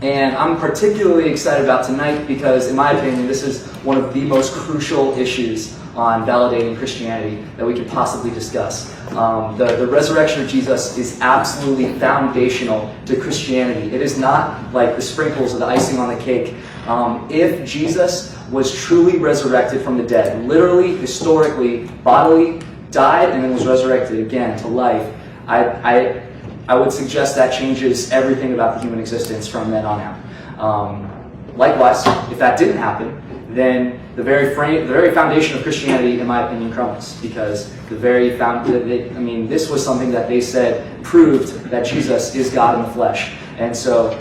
And I'm particularly excited about tonight because, in my opinion, this is one of the most crucial issues on validating Christianity that we could possibly discuss. The resurrection of Jesus is absolutely foundational to Christianity. It is not like the sprinkles or the icing on the cake. If Jesus was truly resurrected from the dead, literally, historically, bodily, died and then was resurrected again to life, I would suggest that changes everything about the human existence from then on out. Likewise, if that didn't happen, then the very foundation of Christianity, in my opinion, crumbles, because this was something that they said proved that Jesus is God in the flesh. And so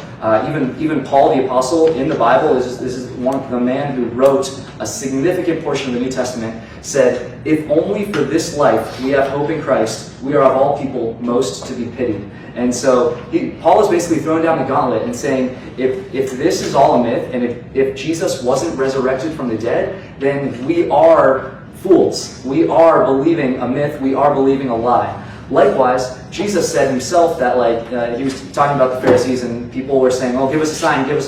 even Paul the Apostle in the Bible, this is the man who wrote a significant portion of the New Testament, said, if only for this life we have hope in Christ, we are of all people most to be pitied. And so Paul is basically throwing down the gauntlet and saying, if this is all a myth, and if Jesus wasn't resurrected from the dead, then we are fools. We are believing a myth. We are believing a lie. Likewise, Jesus said himself that he was talking about the Pharisees, and people were saying, oh, give us a sign, give us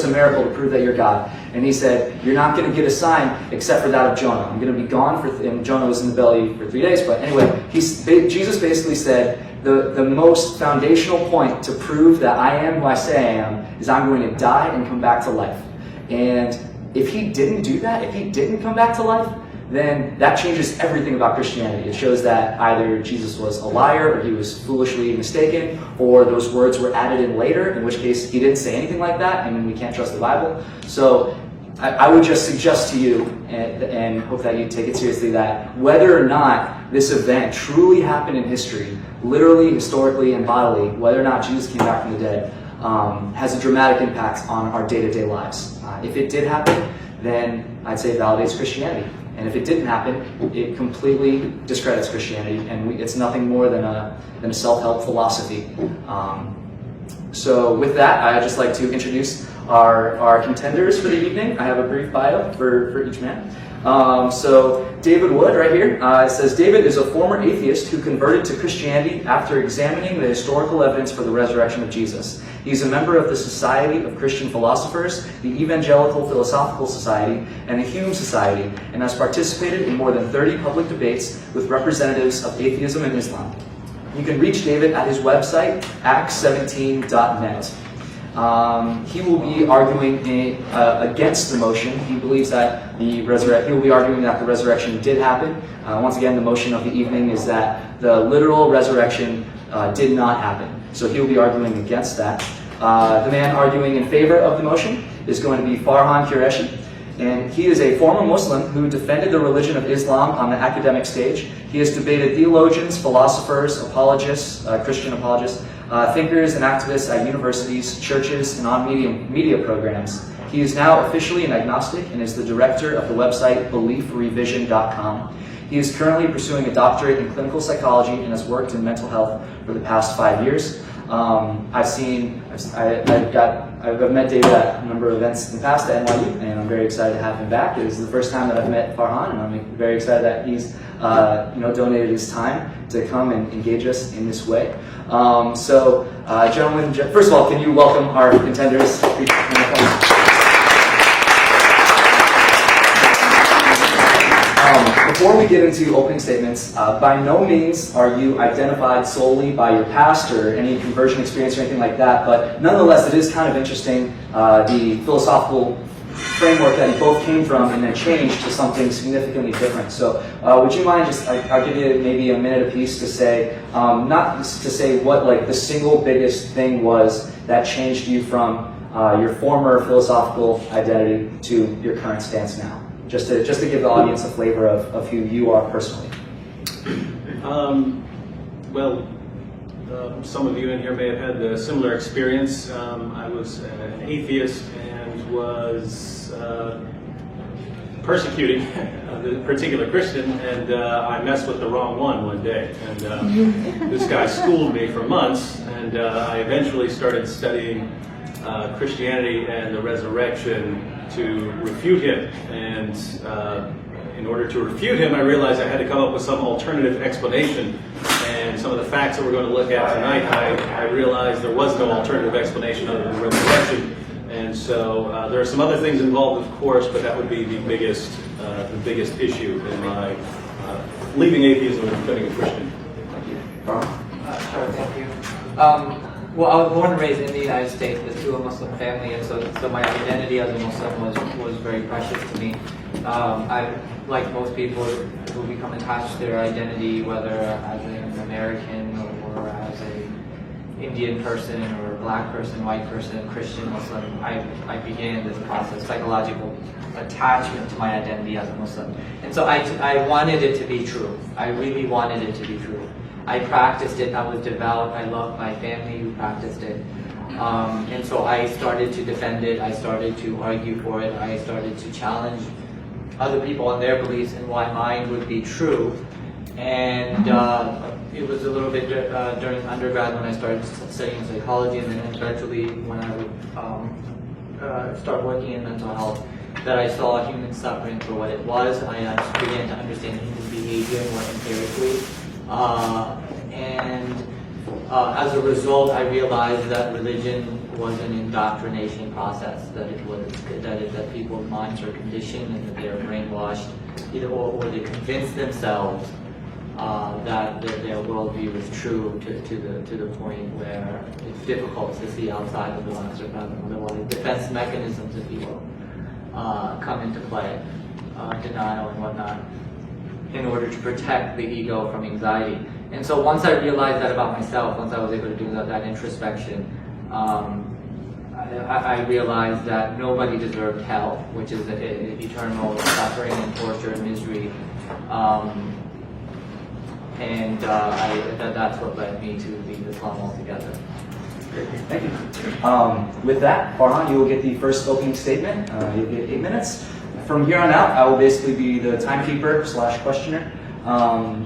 a miracle to prove that you're God. And he said, you're not going to get a sign except for that of Jonah. I'm going to be gone and Jonah was in the belly for 3 days. But anyway, Jesus basically said, the most foundational point to prove that I am who I say I am is I'm going to die and come back to life. And if he didn't do that, if he didn't come back to life, then that changes everything about Christianity. It shows that either Jesus was a liar, or he was foolishly mistaken, or those words were added in later, in which case he didn't say anything like that, and we can't trust the Bible. So I would just suggest to you, and hope that you take it seriously, that whether or not this event truly happened in history, literally, historically, and bodily, whether or not Jesus came back from the dead, has a dramatic impact on our day-to-day lives. If it did happen, then I'd say it validates Christianity. And if it didn't happen, it completely discredits Christianity, and it's nothing more than a self-help philosophy. So with that, I'd just like to introduce our contenders for the evening. I have a brief bio for each man. So David Wood, right here, it says, David is a former atheist who converted to Christianity after examining the historical evidence for the resurrection of Jesus. He's a member of the Society of Christian Philosophers, the Evangelical Philosophical Society, and the Hume Society, and has participated in more than 30 public debates with representatives of atheism and Islam. You can reach David at his website, acts17.net. He will be arguing against the motion. He believes that he will be arguing that the resurrection did happen. Once again, the motion of the evening is that the literal resurrection did not happen. So he will be arguing against that. The man arguing in favor of the motion is going to be Farhan Qureshi. And he is a former Muslim who defended the religion of Islam on the academic stage. He has debated theologians, philosophers, apologists, Christian apologists, thinkers and activists at universities, churches, and on media programs. He is now officially an agnostic and is the director of the website beliefrevision.com. He is currently pursuing a doctorate in clinical psychology and has worked in mental health for the past 5 years. I've met David at a number of events in the past at NYU, and I'm very excited to have him back. It is the first time that I've met Farhan, and I'm very excited that he's donated his time to come and engage us in this way. Gentlemen, first of all, can you welcome our contenders? Before we get into opening statements, by no means are you identified solely by your past or any conversion experience or anything like that, but nonetheless, it is kind of interesting the philosophical framework that you both came from and then changed to something significantly different. So would you mind I'll give you maybe a minute apiece to say, not to say what like the single biggest thing was that changed you from your former philosophical identity to your current stance now. Just to give the audience a flavor of who you are personally. Some of you in here may have had a similar experience. I was an atheist and was persecuting a particular Christian, and I messed with the wrong one day. And this guy schooled me for months, and I eventually started studying Christianity and the resurrection to refute him. And in order to refute him, I realized I had to come up with some alternative explanation. And some of the facts that we're going to look at tonight, I realized there was no alternative explanation other than resurrection. And so there are some other things involved, of course, but that would be the biggest issue in my leaving atheism and becoming a Christian. Thank you. Sure, thank you. Well, I was born and raised in the United States to a Muslim family, and so my identity as a Muslim was very precious to me. I, like most people who become attached to their identity, whether as an American or as an Indian person or a black person, white person, Christian, Muslim, I began this process, psychological attachment to my identity as a Muslim. And so I wanted it to be true. I really wanted it to be true. I practiced it, I was devout, I loved my family who practiced it. And so I started to defend it, I started to argue for it, I started to challenge other people on their beliefs and why mine would be true. And it was a little bit during undergrad when I started studying psychology, and then eventually when I would start working in mental health, that I saw human suffering for what it was. I began to understand human behavior more empirically. As a result, I realized that religion was an indoctrination process, that people's minds are conditioned and that they are brainwashed, or they convince themselves that their worldview is true to the point where it's difficult to see outside of the box or otherwise. Defense mechanisms, if you will, come into play, denial and whatnot, in order to protect the ego from anxiety. And so once I realized that about myself, once I was able to do that introspection, I realized that nobody deserved hell, which is eternal suffering and torture and misery. That's what led me to leave Islam altogether. Thank you. With that, Farhan, you will get the first opening statement. You'll get 8 minutes. From here on out, I will basically be the timekeeper / questioner.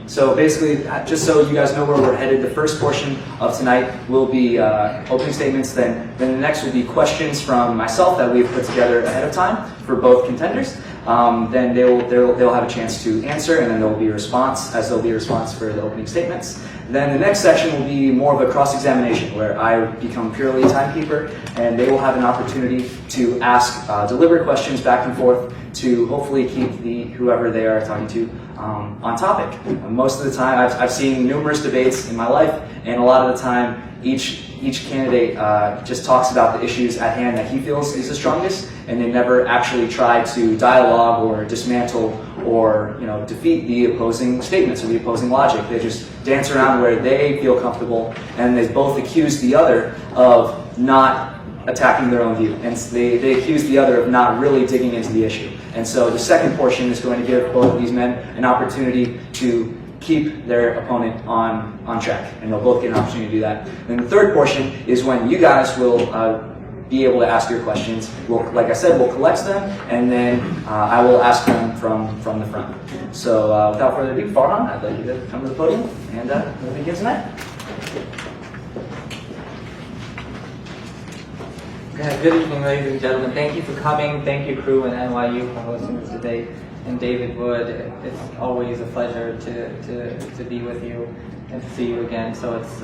So basically, just so you guys know where we're headed, the first portion of tonight will be opening statements. Then the next will be questions from myself that we've put together ahead of time for both contenders. Then they'll have a chance to answer, and then there will be a response, as there'll be a response for the opening statements. Then the next section will be more of a cross-examination, where I become purely timekeeper, and they will have an opportunity to ask deliberate questions back and forth to hopefully keep whoever they are talking to on topic. Most of the time, I've seen numerous debates in my life, and a lot of the time, each candidate just talks about the issues at hand that he feels is the strongest, and they never actually try to dialogue or dismantle or defeat the opposing statements or the opposing logic. They just dance around where they feel comfortable, and they both accuse the other of not attacking their own view, and they accuse the other of not really digging into the issue. And so the second portion is going to give both of these men an opportunity to keep their opponent on track, and they'll both get an opportunity to do that. And the third portion is when you guys will be able to ask your questions. Like I said, we'll collect them, and then I will ask them from the front. So without further ado, Farhan, I'd like you to come to the podium, and we'll begin tonight. Good evening, ladies and gentlemen. Thank you for coming. Thank you, crew and NYU, for hosting this debate. And David Wood, it's always a pleasure to be with you and to see you again. So it's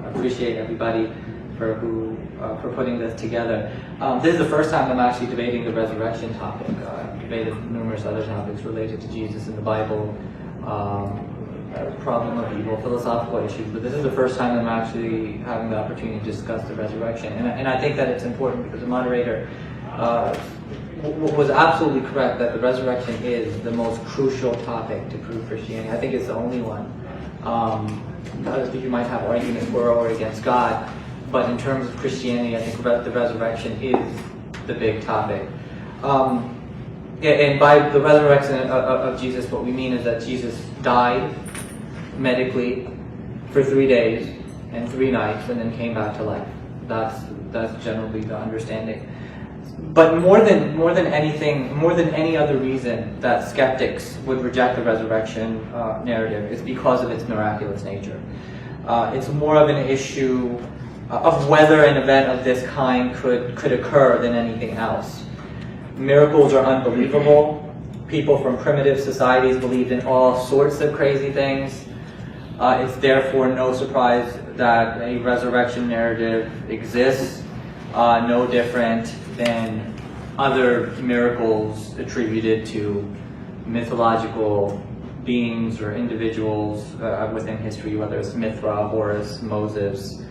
appreciate everybody for putting this together. This is the first time I'm actually debating the resurrection topic. I've debated numerous other topics related to Jesus in the Bible, problem of evil, philosophical issues, but this is the first time I'm actually having the opportunity to discuss the resurrection. And I think that it's important because the moderator was absolutely correct that the resurrection is the most crucial topic to prove Christianity. I think it's the only one. You might have arguments for or against God, but in terms of Christianity, I think the resurrection is the big topic. And by the resurrection of Jesus, what we mean is that Jesus died medically for 3 days and 3 nights, and then came back to life. That's generally the understanding. But more than anything, more than any other reason that skeptics would reject the resurrection narrative is because of its miraculous nature. It's more of an issue of whether an event of this kind could occur than anything else. Miracles are unbelievable. people from primitive societies believed in all sorts of crazy things. It's therefore no surprise that a resurrection narrative exists, no different than other miracles attributed to mythological beings or individuals within history, whether it's Mithra, Horus, Moses,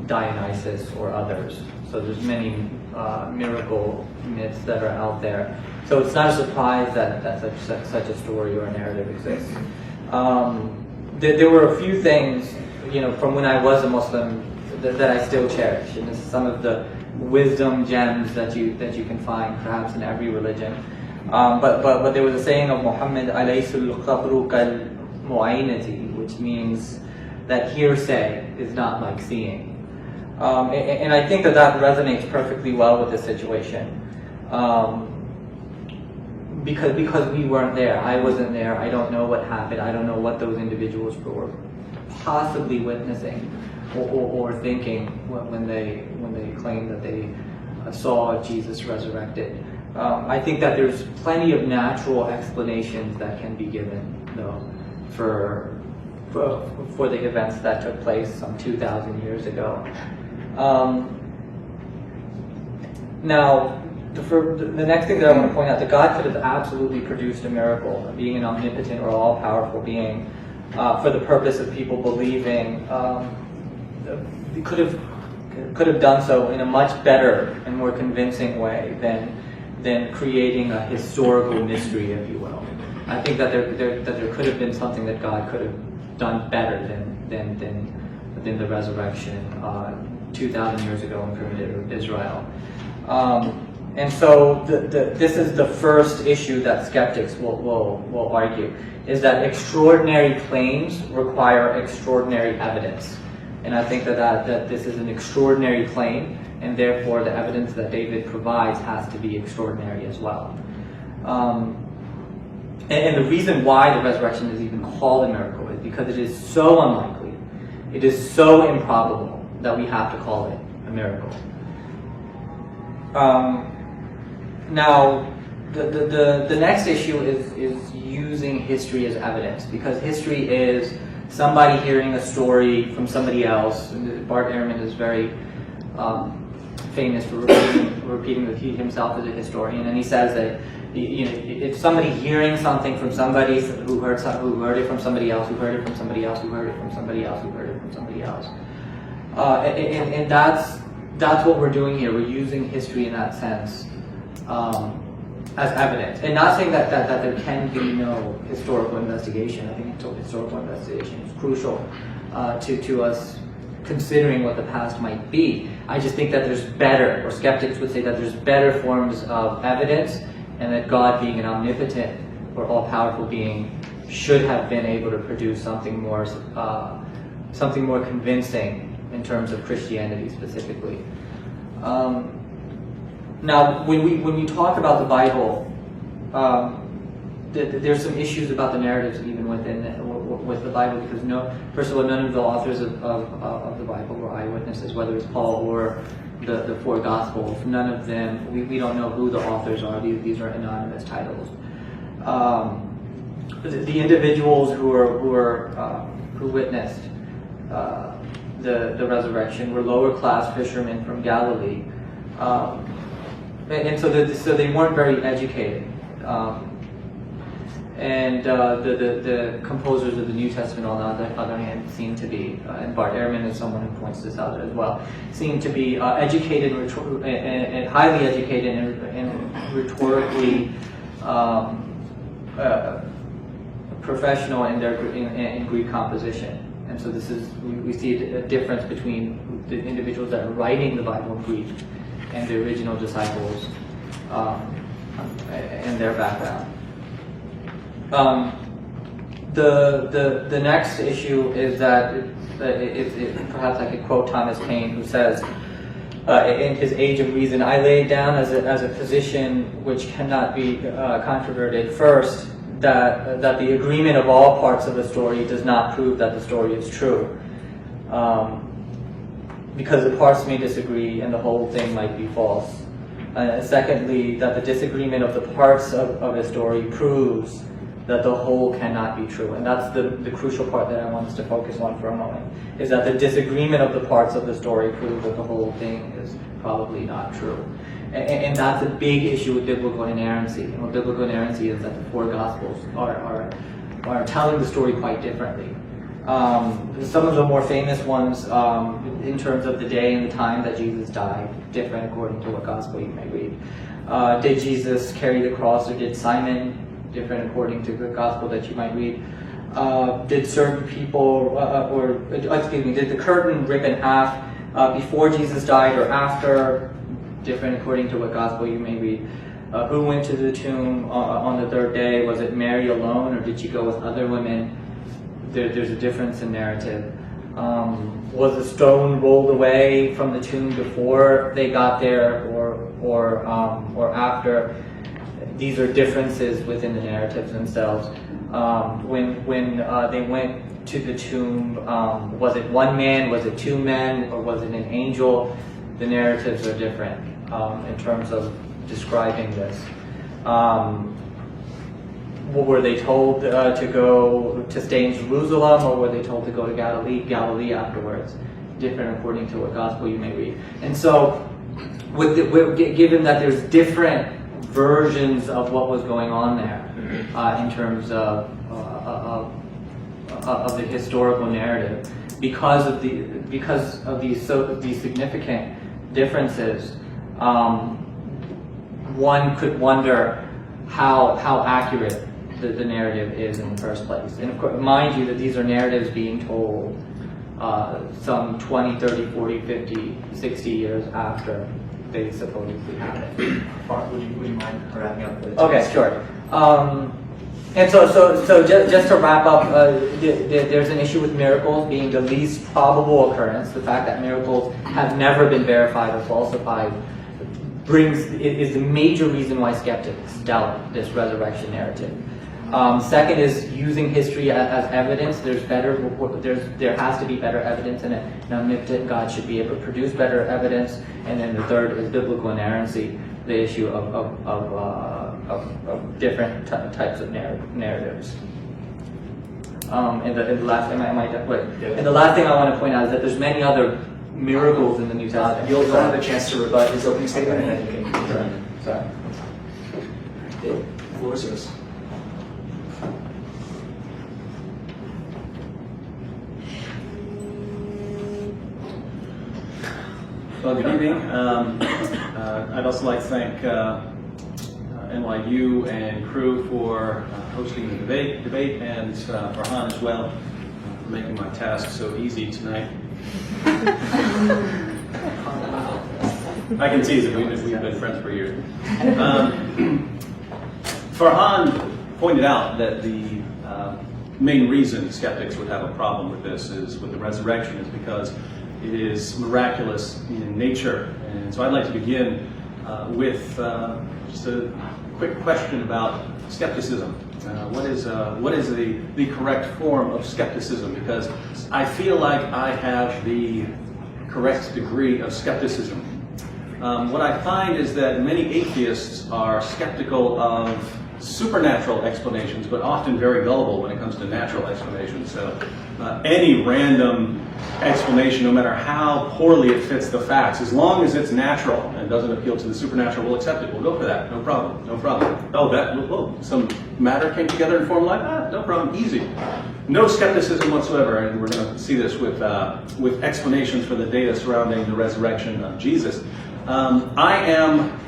Dionysus, or others. So there's many miracle myths that are out there. So it's not a surprise that such a story or a narrative exists. There were a few things, from when I was a Muslim that I still cherish, and this is some of the wisdom gems that you can find perhaps in every religion. But there was a saying of Muhammad, alaysul khabru kal mu'aynati, which means that hearsay is not like seeing. And I think that resonates perfectly well with this situation. Because we weren't there. I wasn't there. I don't know what happened. I don't know what those individuals were possibly witnessing or thinking when they claimed that they saw Jesus resurrected. I think that there's plenty of natural explanations that can be given, though, for the events that took place some 2,000 years ago. Now, the next thing that I want to point out, that God could have absolutely produced a miracle, being an omnipotent or all-powerful being, for the purpose of people believing. He could have done so in a much better and more convincing way than creating a historical mystery, if you will. I think that there could have been something that God could have done better than the resurrection 2,000 years ago in primitive Israel. And so this is the first issue that skeptics will argue, is that extraordinary claims require extraordinary evidence. And I think that this is an extraordinary claim, and therefore the evidence that David provides has to be extraordinary as well. And the reason why the resurrection is even called a miracle is because it is so unlikely, it is so improbable that we have to call it a miracle. Now, the next issue is using history as evidence, because history is somebody hearing a story from somebody else. Bart Ehrman is very famous for repeating that he himself is a historian, and he says that if somebody hearing something from somebody who heard it from somebody else, who heard it from somebody else, who heard it from somebody else, who heard it from somebody else, and that's what we're doing here. We're using history in that sense as evidence, and not saying that there can be no historical investigation. I think historical investigation is crucial to us considering what the past might be. I just think that there's better, or skeptics would say that there's better forms of evidence, and that God, being an omnipotent or all-powerful being, should have been able to produce something more convincing in terms of Christianity specifically. Now, when we talk about the Bible, there's some issues about the narratives even with the Bible, because first of all, none of the authors of the Bible were eyewitnesses, whether it's Paul or the four Gospels. None of them, we don't know who the authors are. These are anonymous titles. The individuals who witnessed the resurrection were lower class fishermen from Galilee, and so they weren't very educated. And the composers of the New Testament, on the other hand, seem to be, and Bart Ehrman is someone who points this out as well, seem to be educated and highly educated and rhetorically professional in Greek composition. And so we see a difference between the individuals that are writing the Bible in Greek and the original disciples and their background. The next issue is that perhaps I could quote Thomas Paine, who says in his Age of Reason, "I lay it down as a position which cannot be controverted. First, that the agreement of all parts of the story does not prove that the story is true, because the parts may disagree and the whole thing might be false. Secondly, that the disagreement of the parts of a story proves that the whole cannot be true. And that's the crucial part that I want us to focus on for a moment, is that the disagreement of the parts of the story proves that the whole thing is probably not true. And that's a big issue with biblical inerrancy. You know, biblical inerrancy is that the four Gospels are telling the story quite differently. Some of the more famous ones, in terms of the day and the time that Jesus died, different according to what Gospel you may read. Did Jesus carry the cross, or did Simon? Different according to the Gospel that you might read. Did certain people, did the curtain rip in half before Jesus died or after? Different according to what Gospel you may read. Who went to the tomb on the third day? Was it Mary alone, or did she go with other women? There's a difference in narrative. Was the stone rolled away from the tomb before they got there, or after? These are differences within the narratives themselves. When they went to the tomb, was it one man, was it two men, or was it an angel? The narratives are different in terms of describing this. Were they told to stay in Jerusalem, or were they told to go to Galilee afterwards? Different according to what Gospel you may read. And so, given that there's different versions of what was going on there in terms of the historical narrative, because of these significant differences, one could wonder how accurate the narrative is in the first place. And of course, mind you that these are narratives being told some 20, 30, 40, 50, 60 years after they supposedly happened. Would you mind wrapping up? Okay, sure. And so just to wrap up, there's an issue with miracles being the least probable occurrence. The fact that miracles have never been verified or falsified is the major reason why skeptics doubt this resurrection narrative. Second is using history as evidence. There has to be better evidence in it. An omnipotent God should be able to produce better evidence. And then the third is biblical inerrancy, the issue of different types of narratives. And the last thing I want to point out is that there's many other miracles in the New Testament. You'll have a chance to rebut his opening statement, and then you can. Sorry. The floor is yours. Well, good evening. I'd also like to thank NYU and crew for hosting the debate, and Farhan as well for making my task so easy tonight. I can tease it. We've been friends for years. Farhan pointed out that the main reason skeptics would have a problem with this is with the resurrection is because it is miraculous in nature. And so I'd like to begin with just a quick question about skepticism. What is the correct form of skepticism? Because I feel like I have the correct degree of skepticism. What I find is that many atheists are skeptical of supernatural explanations, but often very gullible when it comes to natural explanations. So any random explanation, no matter how poorly it fits the facts, as long as it's natural and doesn't appeal to the supernatural, we'll accept it. We'll go for that. No problem. No problem. Oh, some matter came together and formed life? No problem. Easy. No skepticism whatsoever, and we're going to see this with explanations for the data surrounding the resurrection of Jesus. I am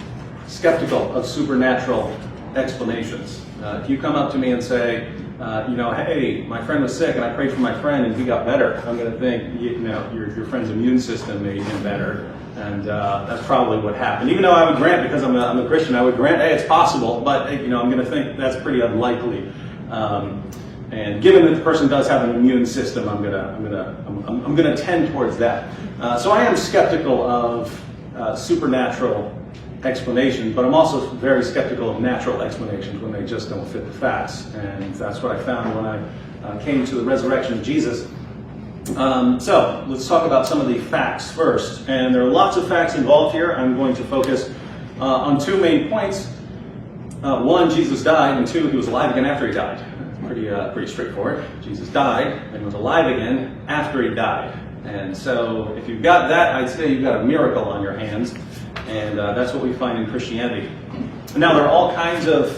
skeptical of supernatural explanations. If you come up to me and say, hey, my friend was sick and I prayed for my friend and he got better, I'm going to think, your friend's immune system made him better, and that's probably what happened. Even though I would grant, because I'm a Christian, I would grant, hey, it's possible, but I'm going to think that's pretty unlikely. And given that the person does have an immune system, I'm going to tend towards that. So I am skeptical of supernatural explanations, but I'm also very skeptical of natural explanations when they just don't fit the facts. And that's what I found when I came to the resurrection of Jesus. So let's talk about some of the facts first. And there are lots of facts involved here. I'm going to focus on two main points. One, Jesus died, and two, he was alive again after he died. Pretty straightforward. Jesus died and was alive again after he died. And so if you've got that, I'd say you've got a miracle on your hands. And that's what we find in Christianity. Now, there are all kinds of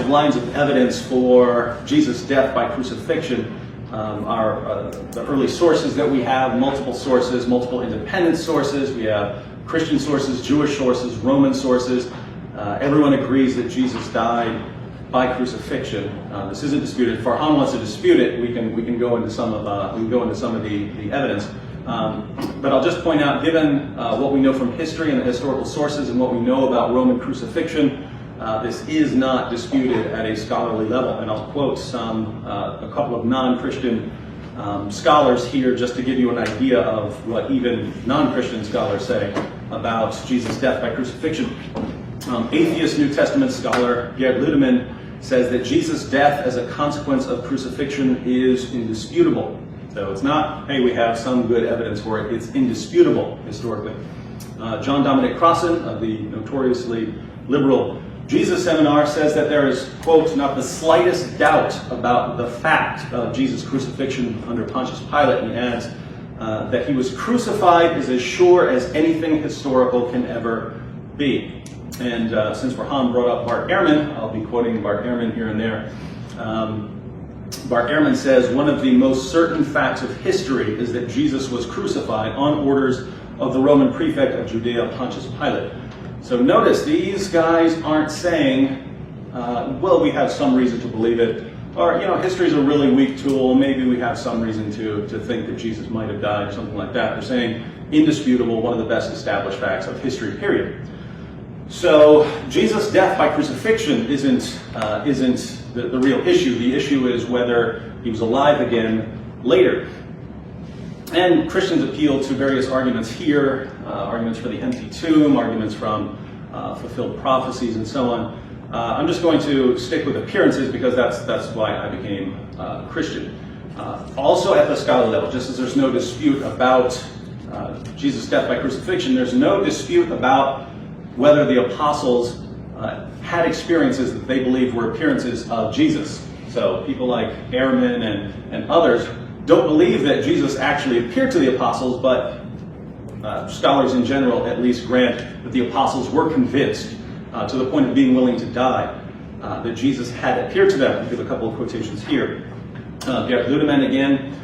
lines of evidence for Jesus' death by crucifixion. The early sources that we have, multiple sources, multiple independent sources. We have Christian sources, Jewish sources, Roman sources. Everyone agrees that Jesus died by crucifixion. This isn't disputed. If Farhan wants to dispute it, we can go into some of the evidence. But I'll just point out, given what we know from history and the historical sources and what we know about Roman crucifixion, this is not disputed at a scholarly level. And I'll quote a couple of non-Christian scholars here just to give you an idea of what even non-Christian scholars say about Jesus' death by crucifixion. Atheist New Testament scholar Gerd Ludemann says that Jesus' death as a consequence of crucifixion is indisputable. So it's not, hey, we have some good evidence for it. It's indisputable historically. John Dominic Crossan of the notoriously liberal Jesus Seminar says that there is, quote, not the slightest doubt about the fact of Jesus' crucifixion under Pontius Pilate. And he adds that he was crucified is as sure as anything historical can ever be. And since Farhan brought up Bart Ehrman, I'll be quoting Bart Ehrman here and there. Bart Ehrman says, one of the most certain facts of history is that Jesus was crucified on orders of the Roman prefect of Judea, Pontius Pilate. So notice, these guys aren't saying, well, we have some reason to believe it, or, history is a really weak tool, maybe we have some reason to think that Jesus might have died, or something like that. They're saying, indisputable, one of the best established facts of history, period. So Jesus' death by crucifixion isn't the real issue. The issue is whether he was alive again later. And Christians appeal to various arguments here, arguments for the empty tomb, arguments from fulfilled prophecies, and so on. I'm just going to stick with appearances because that's why I became Christian. Also at the scholarly level, just as there's no dispute about Jesus' death by crucifixion, there's no dispute about whether the apostles had experiences that they believed were appearances of Jesus. So people like Ehrman and others don't believe that Jesus actually appeared to the apostles, but scholars in general at least grant that the apostles were convinced to the point of being willing to die that Jesus had appeared to them. I'll give a couple of quotations here. Gerd Ludemann again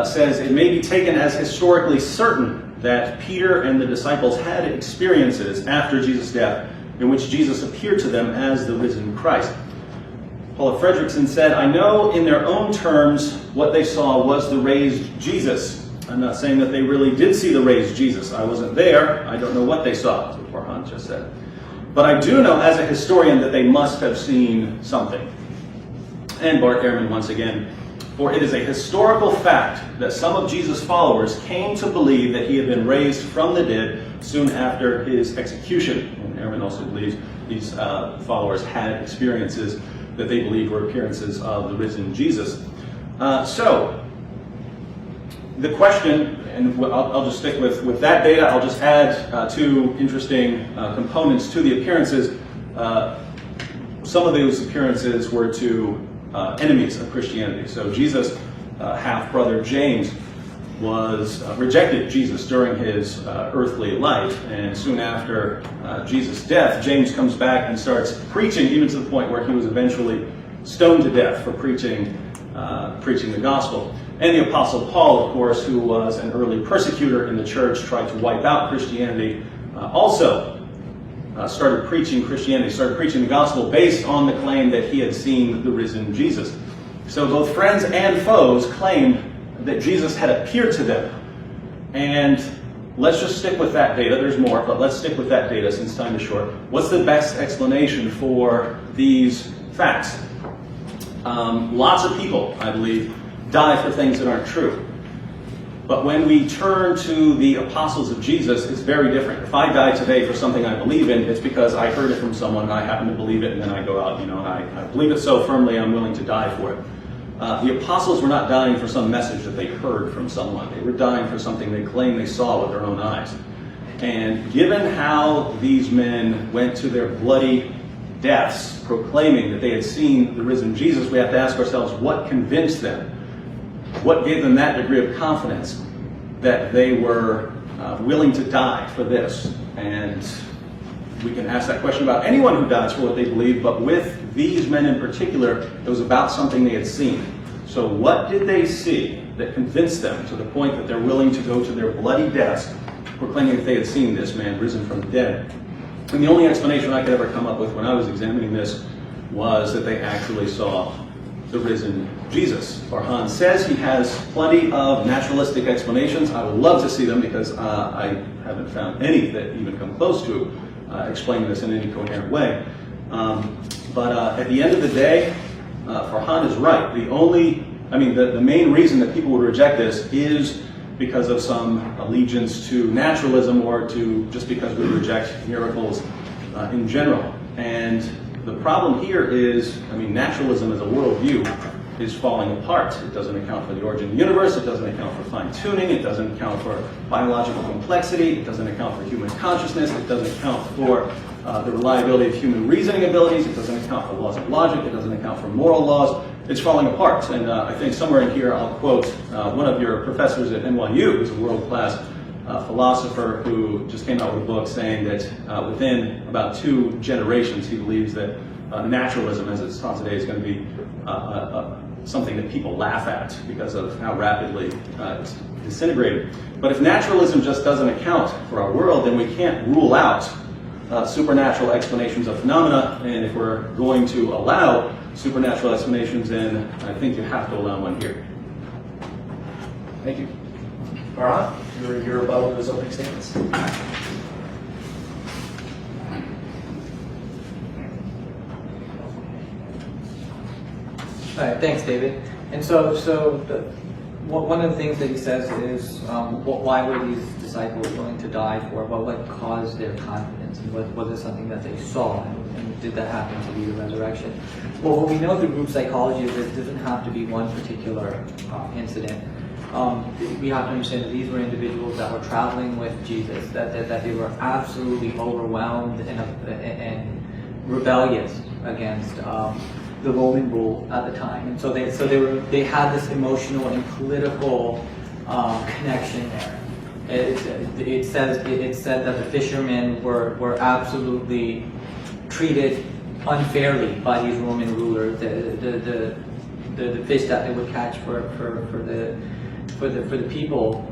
says, it may be taken as historically certain that Peter and the disciples had experiences after Jesus' death in which Jesus appeared to them as the risen Christ. Paula Fredrickson said, I know in their own terms what they saw was the raised Jesus. I'm not saying that they really did see the raised Jesus. I wasn't there. I don't know what they saw, that's what Farhan just said. But I do know as a historian that they must have seen something. And Bart Ehrman once again, for it is a historical fact that some of Jesus' followers came to believe that he had been raised from the dead soon after his execution. And Ehrman also believes these followers had experiences that they believed were appearances of the risen Jesus. So, the question, and I'll just stick with that data, I'll just add two interesting components to the appearances. Some of those appearances were to enemies of Christianity. So Jesus' half-brother James rejected Jesus during his earthly life, and soon after Jesus' death, James comes back and starts preaching, even to the point where he was eventually stoned to death for preaching the gospel. And the Apostle Paul, of course, who was an early persecutor in the church, tried to wipe out Christianity, also started preaching Christianity, started preaching the gospel based on the claim that he had seen the risen Jesus. So both friends and foes claimed that Jesus had appeared to them. And let's just stick with that data. There's more, but let's stick with that data since time is short. What's the best explanation for these facts? Lots of people, I believe, die for things that aren't true. But when we turn to the apostles of Jesus, it's very different. If I die today for something I believe in, it's because I heard it from someone and I happen to believe it, and then I go out, and I believe it so firmly I'm willing to die for it. The apostles were not dying for some message that they heard from someone. They were dying for something they claimed they saw with their own eyes. And given how these men went to their bloody deaths, proclaiming that they had seen the risen Jesus, we have to ask ourselves, what convinced them? What gave them that degree of confidence that they were willing to die for this? And we can ask that question about anyone who dies for what they believe, but with these men in particular, it was about something they had seen. So what did they see that convinced them to the point that they're willing to go to their bloody deaths, proclaiming that they had seen this man risen from the dead? And the only explanation I could ever come up with when I was examining this was that they actually saw the risen Jesus. Farhan says he has plenty of naturalistic explanations. I would love to see them because I haven't found any that even come close to explaining this in any coherent way. But at the end of the day, Farhan is right. The main reason that people would reject this is because of some allegiance to naturalism or to just because we reject miracles in general. And the problem here is, naturalism as a worldview is falling apart. It doesn't account for the origin of the universe, it doesn't account for fine-tuning, it doesn't account for biological complexity, it doesn't account for human consciousness, it doesn't account for the reliability of human reasoning abilities, it doesn't account for laws of logic, it doesn't account for moral laws. It's falling apart. And I think somewhere in here I'll quote one of your professors at NYU, who's a world-class philosopher who just came out with a book saying that within about 2 generations he believes that naturalism as it's taught today is going to be something that people laugh at because of how rapidly it's disintegrating. But if naturalism just doesn't account for our world, then we can't rule out supernatural explanations of phenomena. And if we're going to allow supernatural explanations, then I think you have to allow one here. Thank you. Farhan, your rebuttal to his opening statements. All right, thanks, David. And one of the things that he says is, why were these disciples willing to die for? Well, what caused their confidence? And was it something that they saw? And did that happen to be the resurrection? Well, what we know through group psychology is that it doesn't have to be one particular incident. We have to understand that these were individuals that were traveling with Jesus, that they were absolutely overwhelmed and rebellious against the Roman rule at the time, and so they had this emotional and political connection there. It said that the fishermen were absolutely treated unfairly by these Roman rulers. The fish that they would catch for the people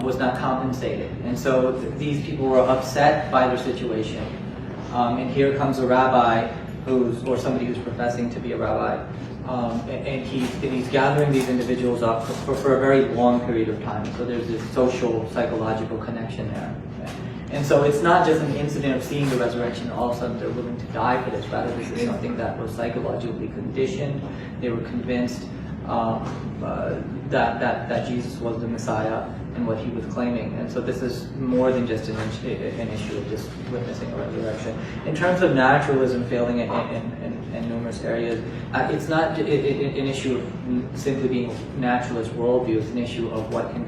was not compensated, and so these people were upset by their situation. And here comes a rabbi or somebody who's professing to be a rabbi, and he's gathering these individuals up for a very long period of time. So there's this social, psychological connection there. And so it's not just an incident of seeing the resurrection, all of a sudden they're willing to die for this. Rather, this is something that was psychologically conditioned. They were convinced that Jesus was the Messiah and what he was claiming. And so this is more than just an issue of just witnessing a resurrection. In terms of naturalism failing in numerous areas, it's not an issue of simply being naturalist worldview. It's an issue of what can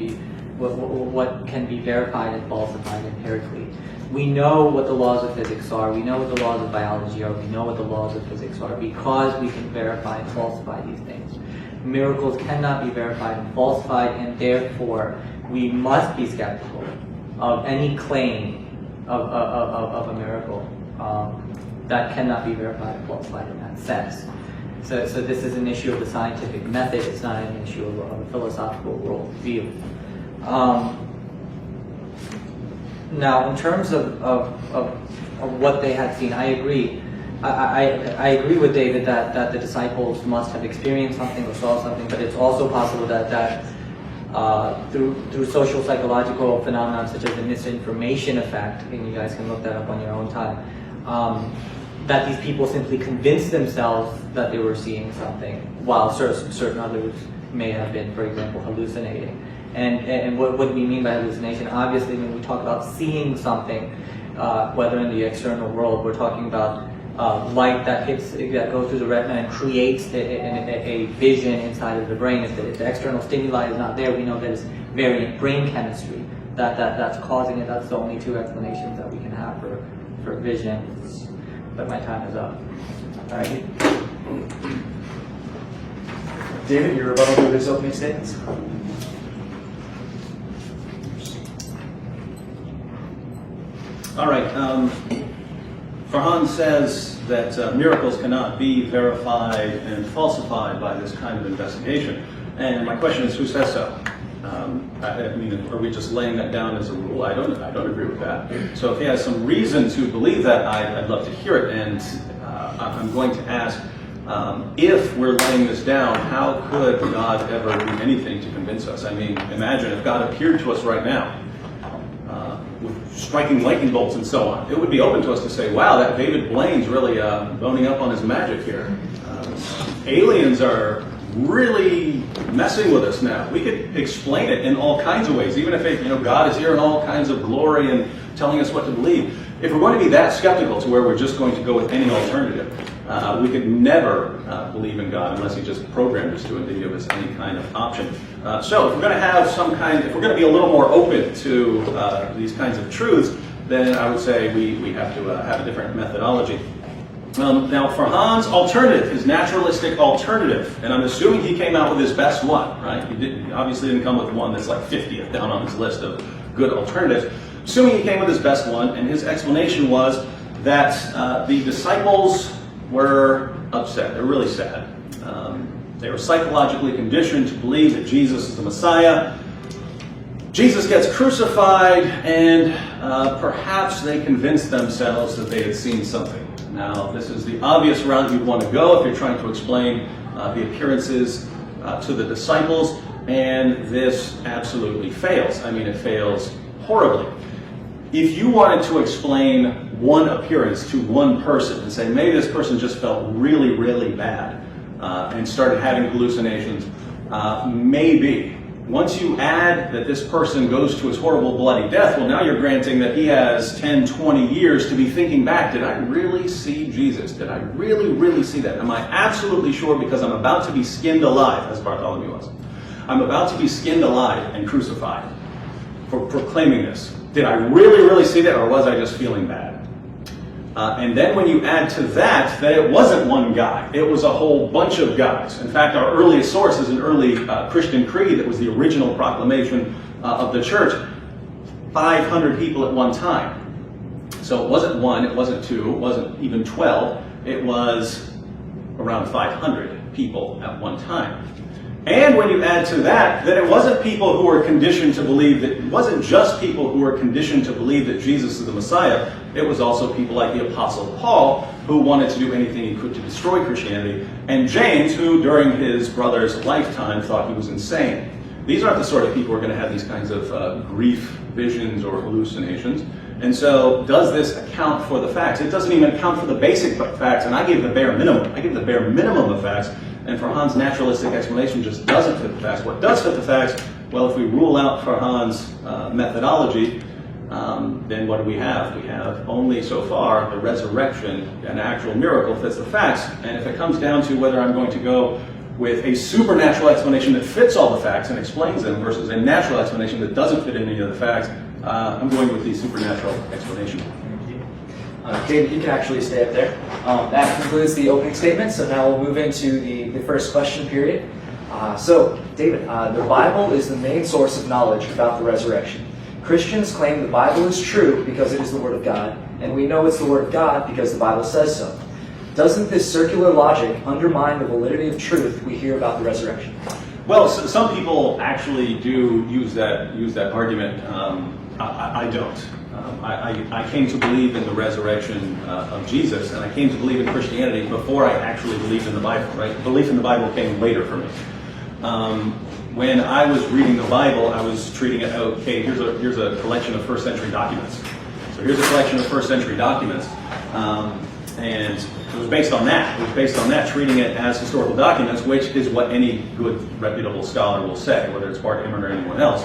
be verified and falsified empirically. We know what the laws of physics are. We know what the laws of biology are. We know what the laws of physics are because we can verify and falsify these things. Miracles cannot be verified and falsified, and therefore we must be skeptical of any claim of a miracle that cannot be verified and falsified in that sense. So this is an issue of the scientific method. It's not an issue of a philosophical worldview. Now, in terms of what they had seen, I agree. I agree with David that the disciples must have experienced something or saw something, but it's also possible that through social psychological phenomena such as the misinformation effect, and you guys can look that up on your own time, that these people simply convinced themselves that they were seeing something, while certain others may have been, for example, hallucinating. And what do we mean by hallucination? Obviously, when we talk about seeing something, whether in the external world, we're talking about light that goes through the retina and creates a vision inside of the brain. If the external stimuli is not there, we know that it's variant brain chemistry that's causing it. That's the only two explanations that we can have for visions. But my time is up. All right. David, your rebuttal to his opening statements? All right. Farhan says that miracles cannot be verified and falsified by this kind of investigation. And my question is, who says so? I mean, are we just laying that down as a rule? I don't agree with that. So if he has some reason to believe that, I'd love to hear it. And I'm going to ask, if we're laying this down, how could God ever do anything to convince us? I mean, imagine if God appeared to us right now with striking lightning bolts and so on. It would be open to us to say, wow, that David Blaine's really boning up on his magic here. Aliens are really messing with us now. We could explain it in all kinds of ways, even if God is here in all kinds of glory and telling us what to believe. If we're going to be that skeptical to where we're just going to go with any alternative, we could never believe in God unless He just programmed us to it to give us any kind of option. So if we're going to have if we're going to be a little more open to these kinds of truths, then I would say we have to have a different methodology. Now, Farhan's alternative, his naturalistic alternative, and I'm assuming he came out with his best one, right? He obviously didn't come with one that's like 50th down on his list of good alternatives. Assuming he came with his best one, and his explanation was that the disciples were upset. They're really sad. They were psychologically conditioned to believe that Jesus is the Messiah. Jesus gets crucified, and perhaps they convinced themselves that they had seen something. Now, this is the obvious route you'd want to go if you're trying to explain the appearances to the disciples, and this absolutely fails. I mean, it fails horribly. If you wanted to explain one appearance to one person and say, maybe this person just felt really, really bad and started having hallucinations, maybe. Once you add that this person goes to his horrible bloody death, well, now you're granting that he has 10, 20 years to be thinking back, did I really see Jesus? Did I really, really see that? Am I absolutely sure because I'm about to be skinned alive, as Bartholomew was? I'm about to be skinned alive and crucified for proclaiming this. Did I really, really see that, or was I just feeling bad? And then when you add to that it wasn't one guy, it was a whole bunch of guys. In fact, our earliest source is an early Christian creed that was the original proclamation of the church. 500 people at one time. So it wasn't one, it wasn't two, it wasn't even 12, it was around 500 people at one time. And when you add to that it wasn't people who were conditioned to believe that, it wasn't just people who were conditioned to believe that Jesus is the Messiah, it was also people like the Apostle Paul who wanted to do anything he could to destroy Christianity, and James, who during his brother's lifetime thought he was insane. These aren't the sort of people who are going to have these kinds of grief visions or hallucinations. And so, does this account for the facts? It doesn't even account for the basic facts, and I give the bare minimum. I give the bare minimum of facts. And Farhan's naturalistic explanation just doesn't fit the facts. What does fit the facts? Well, if we rule out Farhan's methodology, then what do we have? We have only so far the resurrection, an actual miracle fits the facts. And if it comes down to whether I'm going to go with a supernatural explanation that fits all the facts and explains them versus a natural explanation that doesn't fit any of the facts, I'm going with the supernatural explanation. David, you can actually stay up there. That concludes the opening statement, so now we'll move into the first question period. So, David, the Bible is the main source of knowledge about the resurrection. Christians claim the Bible is true because it is the Word of God, and we know it's the Word of God because the Bible says so. Doesn't this circular logic undermine the validity of truth we hear about the resurrection? Well, some people actually do use that argument. I don't. I came to believe in the resurrection of Jesus, and I came to believe in Christianity before I actually believed in the Bible. Right? Belief in the Bible came later for me. When I was reading the Bible, I was treating it, okay, here's a collection of first century documents. So here's a collection of first century documents, and it was based on that. It was based on that, treating it as historical documents, which is what any good, reputable scholar will say, whether it's Bart Ehrman or anyone else.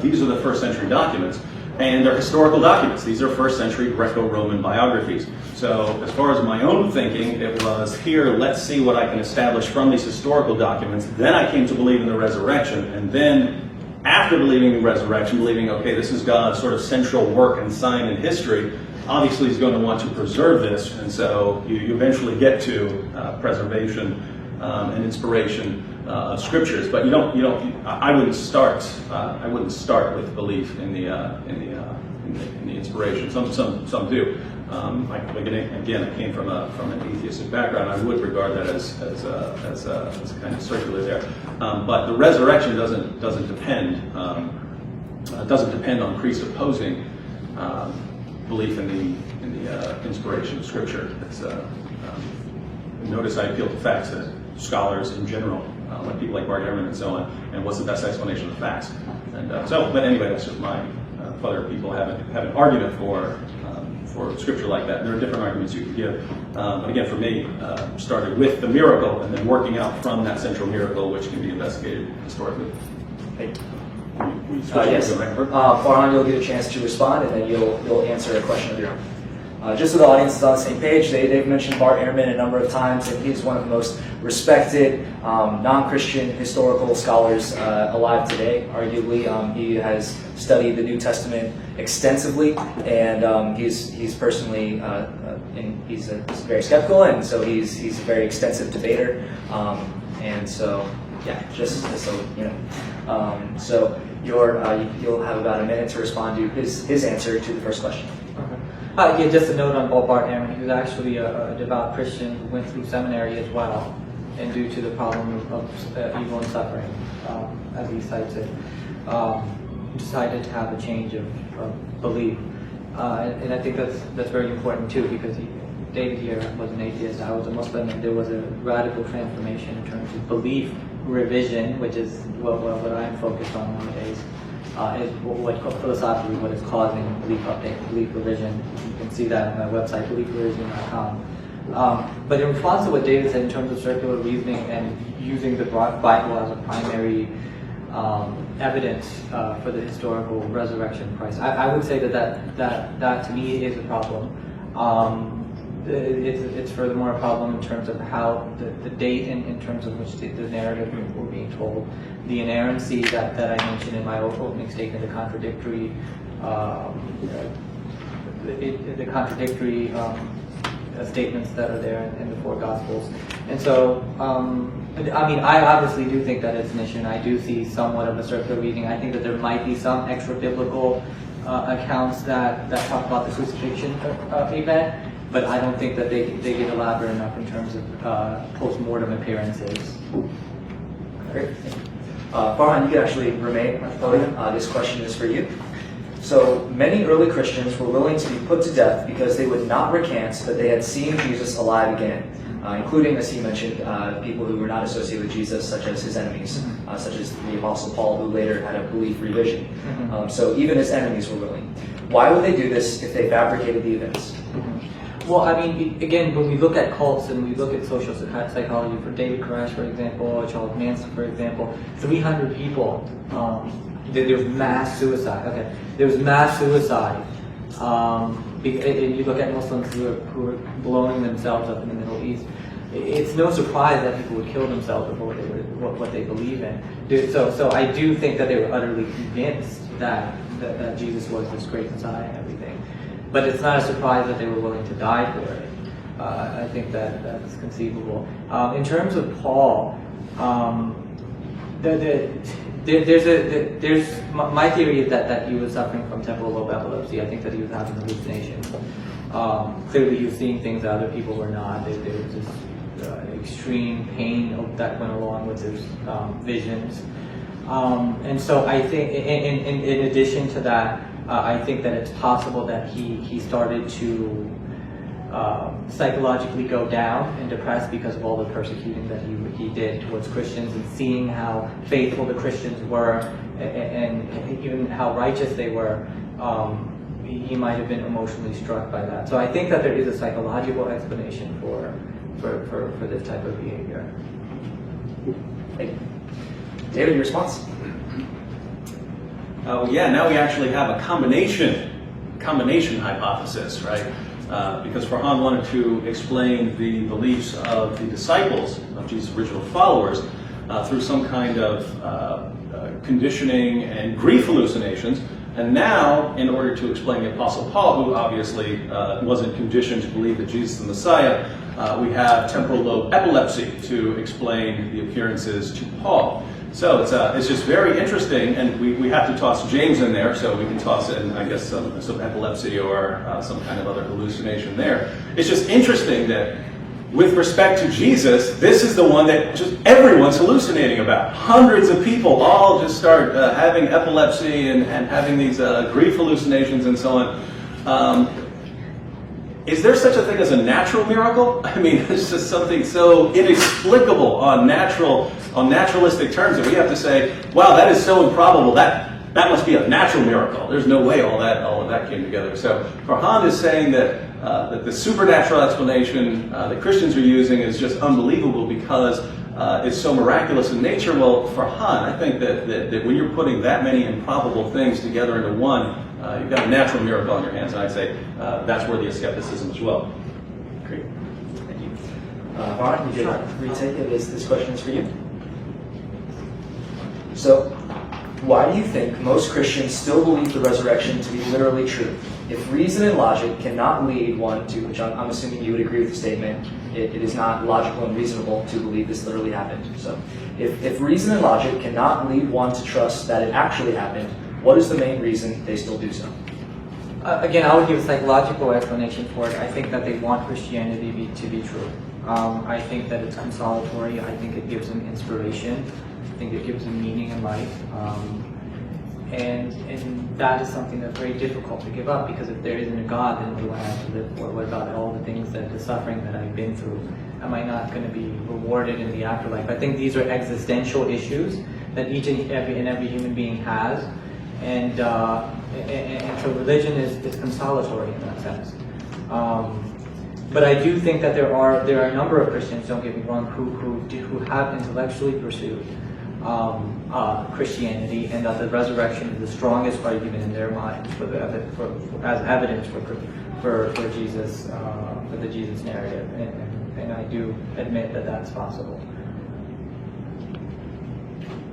These are the first century documents. And they're historical documents. These are first century Greco-Roman biographies. So as far as my own thinking, it was, here, let's see what I can establish from these historical documents. Then I came to believe in the resurrection. And then After believing the resurrection, believing, okay, this is God's sort of central work and sign in history, obviously he's going to want to preserve this, and so you eventually get to preservation and inspiration of scriptures. But I wouldn't start with belief in the inspiration. Some do. Again, I came from an atheistic background. I would regard that as kind of circular there. But the resurrection doesn't depend on presupposing belief in the inspiration of Scripture. Notice I appeal to facts that scholars in general, like people like Bart Ehrman and so on, and what's the best explanation of the facts. And but anyway, that's just my. Other people have an argument for Scripture like that. There are different arguments you could give. But again, for me, started with the miracle and then working out from that central miracle, which can be investigated historically. Yes. Farhan, you'll get a chance to respond, and then you'll answer a question of your own. Just so the audience is on the same page, they've mentioned Bart Ehrman a number of times, and he's one of the most respected non-Christian historical scholars alive today. Arguably, he has studied the New Testament extensively, and he's personally he's very skeptical, and so he's a very extensive debater, and so yeah, just so you know. So you'll have about a minute to respond to his answer to the first question. Yeah, just a note on Bart Ehrman. He was actually a devout Christian who went through seminary as well, and due to the problem of evil and suffering, as he cites it, decided to have a change of belief. And I think that's very important too, because David here was an atheist, I was a Muslim, and there was a radical transformation in terms of belief revision, which is what I'm focused on nowadays. Is philosophically what is causing belief update, belief revision. You can see that on my website, beliefrevision.com. But in response to what David said in terms of circular reasoning and using the Bible as a primary evidence for the historical resurrection of Christ, I would say that to me is a problem. It's furthermore a problem in terms of how the date in terms of which the narrative were being told, the inerrancy that I mentioned in my opening statement, the contradictory statements that are there in the four Gospels. And so, I obviously do think that it's an issue, and I do see somewhat of a circular reading. I think that there might be some extra biblical accounts that talk about the crucifixion event, but I don't think that they get elaborate enough in terms of post-mortem appearances. Great. Farhan, you can actually remain at the podium. This question is for you. So, many early Christians were willing to be put to death because they would not recant that they had seen Jesus alive again, including, as he mentioned, people who were not associated with Jesus, such as his enemies, such as the Apostle Paul, who later had a belief revision. So even his enemies were willing. Why would they do this if they fabricated the events? Well, again, when we look at cults and we look at social psychology, for David Qureshi, for example, Charles Manson, for example, 300 people, there was mass suicide. Okay, there was mass suicide. And you look at Muslims who are blowing themselves up in the Middle East. It's no surprise that people would kill themselves before what they believe in. So I do think that they were utterly convinced that Jesus was this great Messiah and everything. But it's not a surprise that they were willing to die for it. I think that's conceivable. In terms of Paul, there's my theory is that he was suffering from temporal lobe epilepsy. I think that he was having hallucinations. Clearly, he was seeing things that other people were not. There was this extreme pain that went along with his visions. And so I think, in addition to that, I think that it's possible that he started to psychologically go down and depressed because of all the persecuting that he did towards Christians, and seeing how faithful the Christians were and even how righteous they were. He might have been emotionally struck by that. So I think that there is a psychological explanation for this type of behavior. Thank you. David, your response? Yeah, now we actually have a combination hypothesis, right? Because Farhan wanted to explain the beliefs of the disciples, of Jesus' original followers, through some kind of conditioning and grief hallucinations. And now, in order to explain the Apostle Paul, who obviously wasn't conditioned to believe that Jesus is the Messiah, we have temporal lobe epilepsy to explain the appearances to Paul. So it's just very interesting, and we have to toss James in there, so we can toss in, I guess, some epilepsy or some kind of other hallucination there. It's just interesting that with respect to Jesus, this is the one that just everyone's hallucinating about. Hundreds of people all just start having epilepsy and having these grief hallucinations and so on. Is there such a thing as a natural miracle? I mean, it's just something so inexplicable on naturalistic terms that we have to say, wow, that is so improbable. That must be a natural miracle. There's no way all of that came together. So Farhan is saying that the supernatural explanation that Christians are using is just unbelievable because it's so miraculous in nature. Well, Farhan, I think that when you're putting that many improbable things together into one, you've got a natural miracle on your hands, and I'd say that's worthy of skepticism as well. Great. Thank you. Farhan, you could retake it. This question is for you. So, why do you think most Christians still believe the resurrection to be literally true? If reason and logic cannot lead one to, which I'm assuming you would agree with the statement, it is not logical and reasonable to believe this literally happened. So, if reason and logic cannot lead one to trust that it actually happened, what is the main reason they still do so? Again, I would give a psychological explanation for it. I think that they want Christianity to be true. I think that it's consolatory. I think it gives them inspiration. I think it gives them meaning in life. And that is something that's very difficult to give up, because if there isn't a God, then what do I have to live for? What about all the things the suffering that I've been through? Am I not going to be rewarded in the afterlife? I think these are existential issues that each and every human being has. And so religion is consolatory in that sense. But I do think that there are a number of Christians, don't get me wrong, who have intellectually pursued Christianity, and that the resurrection is the strongest argument in their minds as evidence for Jesus, for the Jesus narrative, and I do admit that that's possible.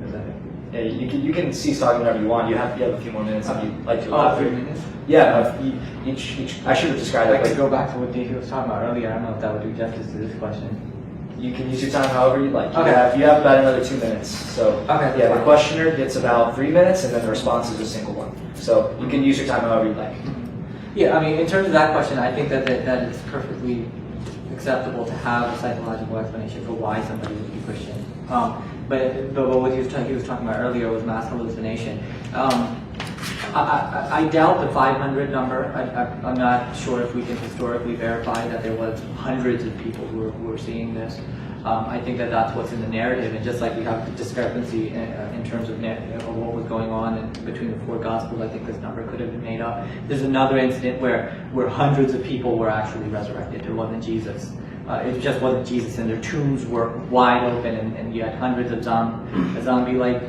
Is that it? Yeah, you can cease talking whenever you want. You have a few more minutes if you'd like to. Oh, 3 minutes? Yeah, each. I should have described I it. could go back to what Dave was talking about earlier. I don't know if that would do justice to this question. You can use your time however you like. Okay. You have about another 2 minutes. So Okay, yeah, the fine. questioner gets about 3 minutes, and then the response is a single one. So you can use your time however you like. Yeah, I mean, in terms of that question, I think that it's perfectly acceptable to have a psychological explanation for why somebody would be Christian. But what he was talking about earlier was mass hallucination. I doubt the 500 number. I'm not sure if we can historically verify that there was hundreds of people who were seeing this. I think that that's what's in the narrative, and just like we have the discrepancy in terms of what was going on between the four Gospels, I think this number could have been made up. There's another incident where hundreds of people were actually resurrected. It wasn't Jesus. It just wasn't Jesus, and their tombs were wide open, and you had hundreds of zombie-like,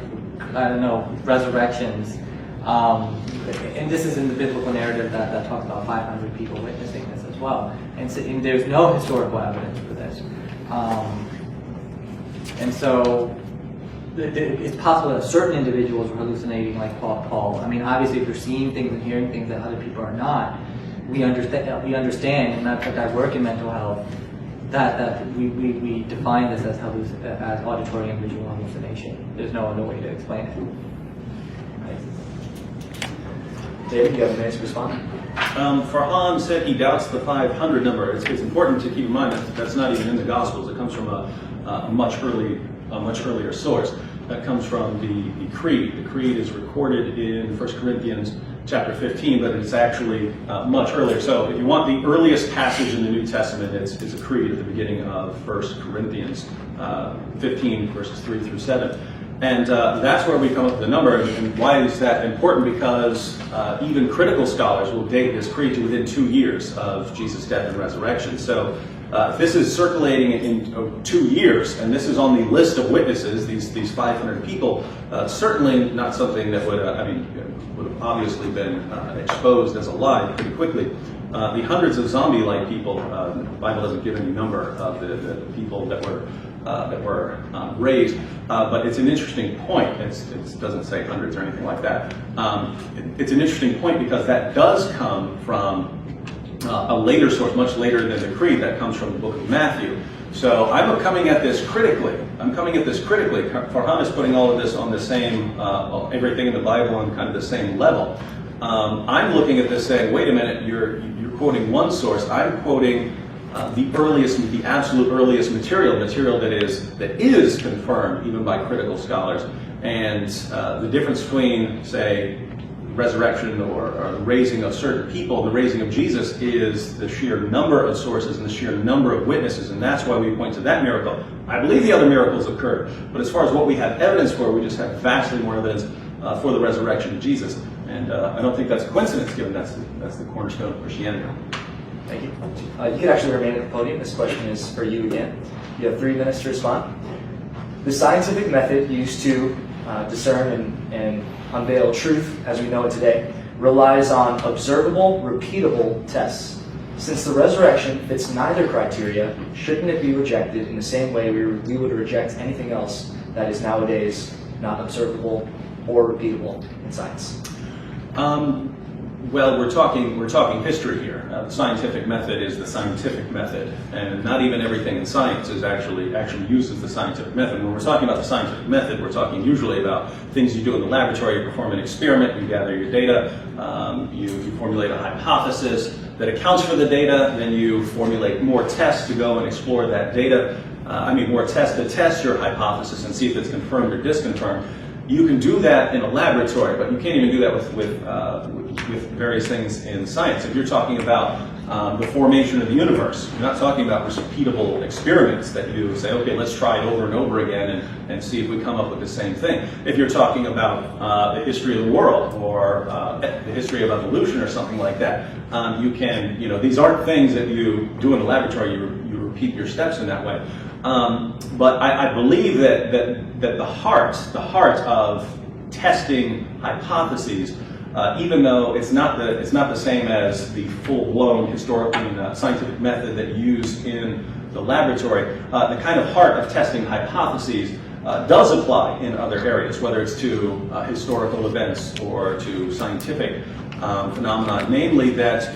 I don't know, resurrections. And this is in the biblical narrative that talks about 500 people witnessing this as well. And there's no historical evidence for this. And so it's possible that certain individuals are hallucinating like Paul. I mean, obviously, if you're seeing things and hearing things that other people are not, we understand, and that's like I work in mental health, that we define this as auditory and visual hallucination. There's no other way to explain it. David, you have a minute to respond. Farhan said he doubts the 500 number. It's important to keep in mind that that's not even in the Gospels. It comes from a much earlier source. That comes from the Creed. The Creed is recorded in 1 Corinthians chapter 15, but it's actually much earlier. So if you want the earliest passage in the New Testament, it's a Creed at the beginning of 1 Corinthians 15, verses 3 through 7. And that's where we come up with the number. And why is that important? Because even critical scholars will date this creed to within 2 years of Jesus' death and resurrection. So if this is circulating in 2 years, and this is on the list of witnesses, these 500 people, certainly not something that would have obviously been exposed as a lie pretty quickly. the hundreds of zombie-like people, the Bible doesn't give any number of the people that were raised, but it's an interesting point. It doesn't say hundreds or anything like that. It's an interesting point because that does come from a later source, much later than the Creed. That comes from the book of Matthew. So I'm coming at this critically. Farhan is putting all of this on the same, everything in the Bible on kind of the same level. I'm looking at this saying, wait a minute, you're quoting one source. I'm quoting the absolute earliest material that is confirmed even by critical scholars. And the difference between, say, resurrection or the raising of certain people, the raising of Jesus, is the sheer number of sources and the sheer number of witnesses, and that's why we point to that miracle. I believe the other miracles occurred, but as far as what we have evidence for, we just have vastly more evidence for the resurrection of Jesus. And I don't think that's a coincidence, given that's the cornerstone of Christianity. Thank you. You can actually remain at the podium. This question is for you again. You have 3 minutes to respond. The scientific method used to discern and unveil truth as we know it today relies on observable, repeatable tests. Since the resurrection fits neither criteria, shouldn't it be rejected in the same way we would reject anything else that is nowadays not observable or repeatable in science? Well, we're talking history here. The scientific method is the scientific method, and not even everything in science is actually uses the scientific method. When we're talking about the scientific method, we're talking usually about things you do in the laboratory. You perform an experiment, you gather your data, you formulate a hypothesis that accounts for the data, and then you formulate more tests to go and explore that data. More tests to test your hypothesis and see if it's confirmed or disconfirmed. You can do that in a laboratory, but you can't even do that with various things in science. If you're talking about the formation of the universe, you're not talking about repeatable experiments that you say, okay, let's try it over and over again and see if we come up with the same thing. If you're talking about the history of the world or the history of evolution or something like that, you can, these aren't things that you do in the laboratory. You repeat your steps in that way. But I believe that the heart of testing hypotheses, even though it's not the same as the full-blown historical and scientific method that you use in the laboratory, the kind of heart of testing hypotheses does apply in other areas, whether it's to historical events or to scientific phenomena, namely that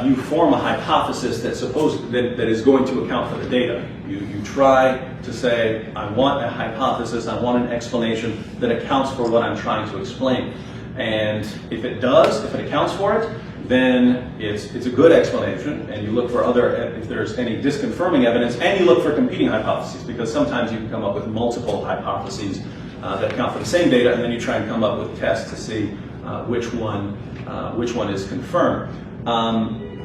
you form a hypothesis that is going to account for the data. You try to say, I want a hypothesis, I want an explanation that accounts for what I'm trying to explain. And if it accounts for it, then it's a good explanation, and you look for if there's any disconfirming evidence, and you look for competing hypotheses, because sometimes you can come up with multiple hypotheses that account for the same data, and then you try and come up with tests to see which one is confirmed.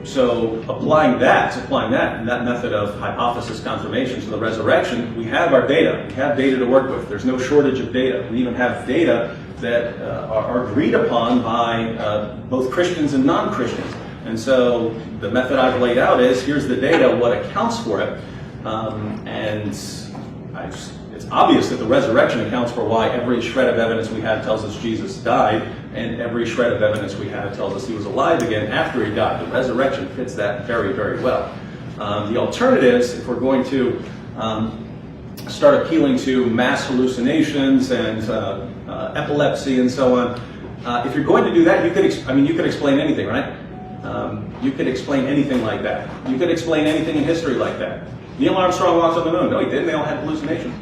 So applying that method of hypothesis confirmation to the resurrection, we have our data. We have data to work with. There's no shortage of data. We even have data that are agreed upon by both Christians and non-Christians. And so the method I've laid out is, here's the data, what accounts for it. It's obvious that the resurrection accounts for why every shred of evidence we have tells us Jesus died, and every shred of evidence we have tells us he was alive again after he died. The resurrection fits that very, very well. The alternatives, if we're going to start appealing to mass hallucinations and epilepsy and so on, if you're going to do that, you could explain anything, right? You could explain anything like that. You could explain anything in history like that. Neil Armstrong walked on the moon. No, he didn't. They all had hallucinations.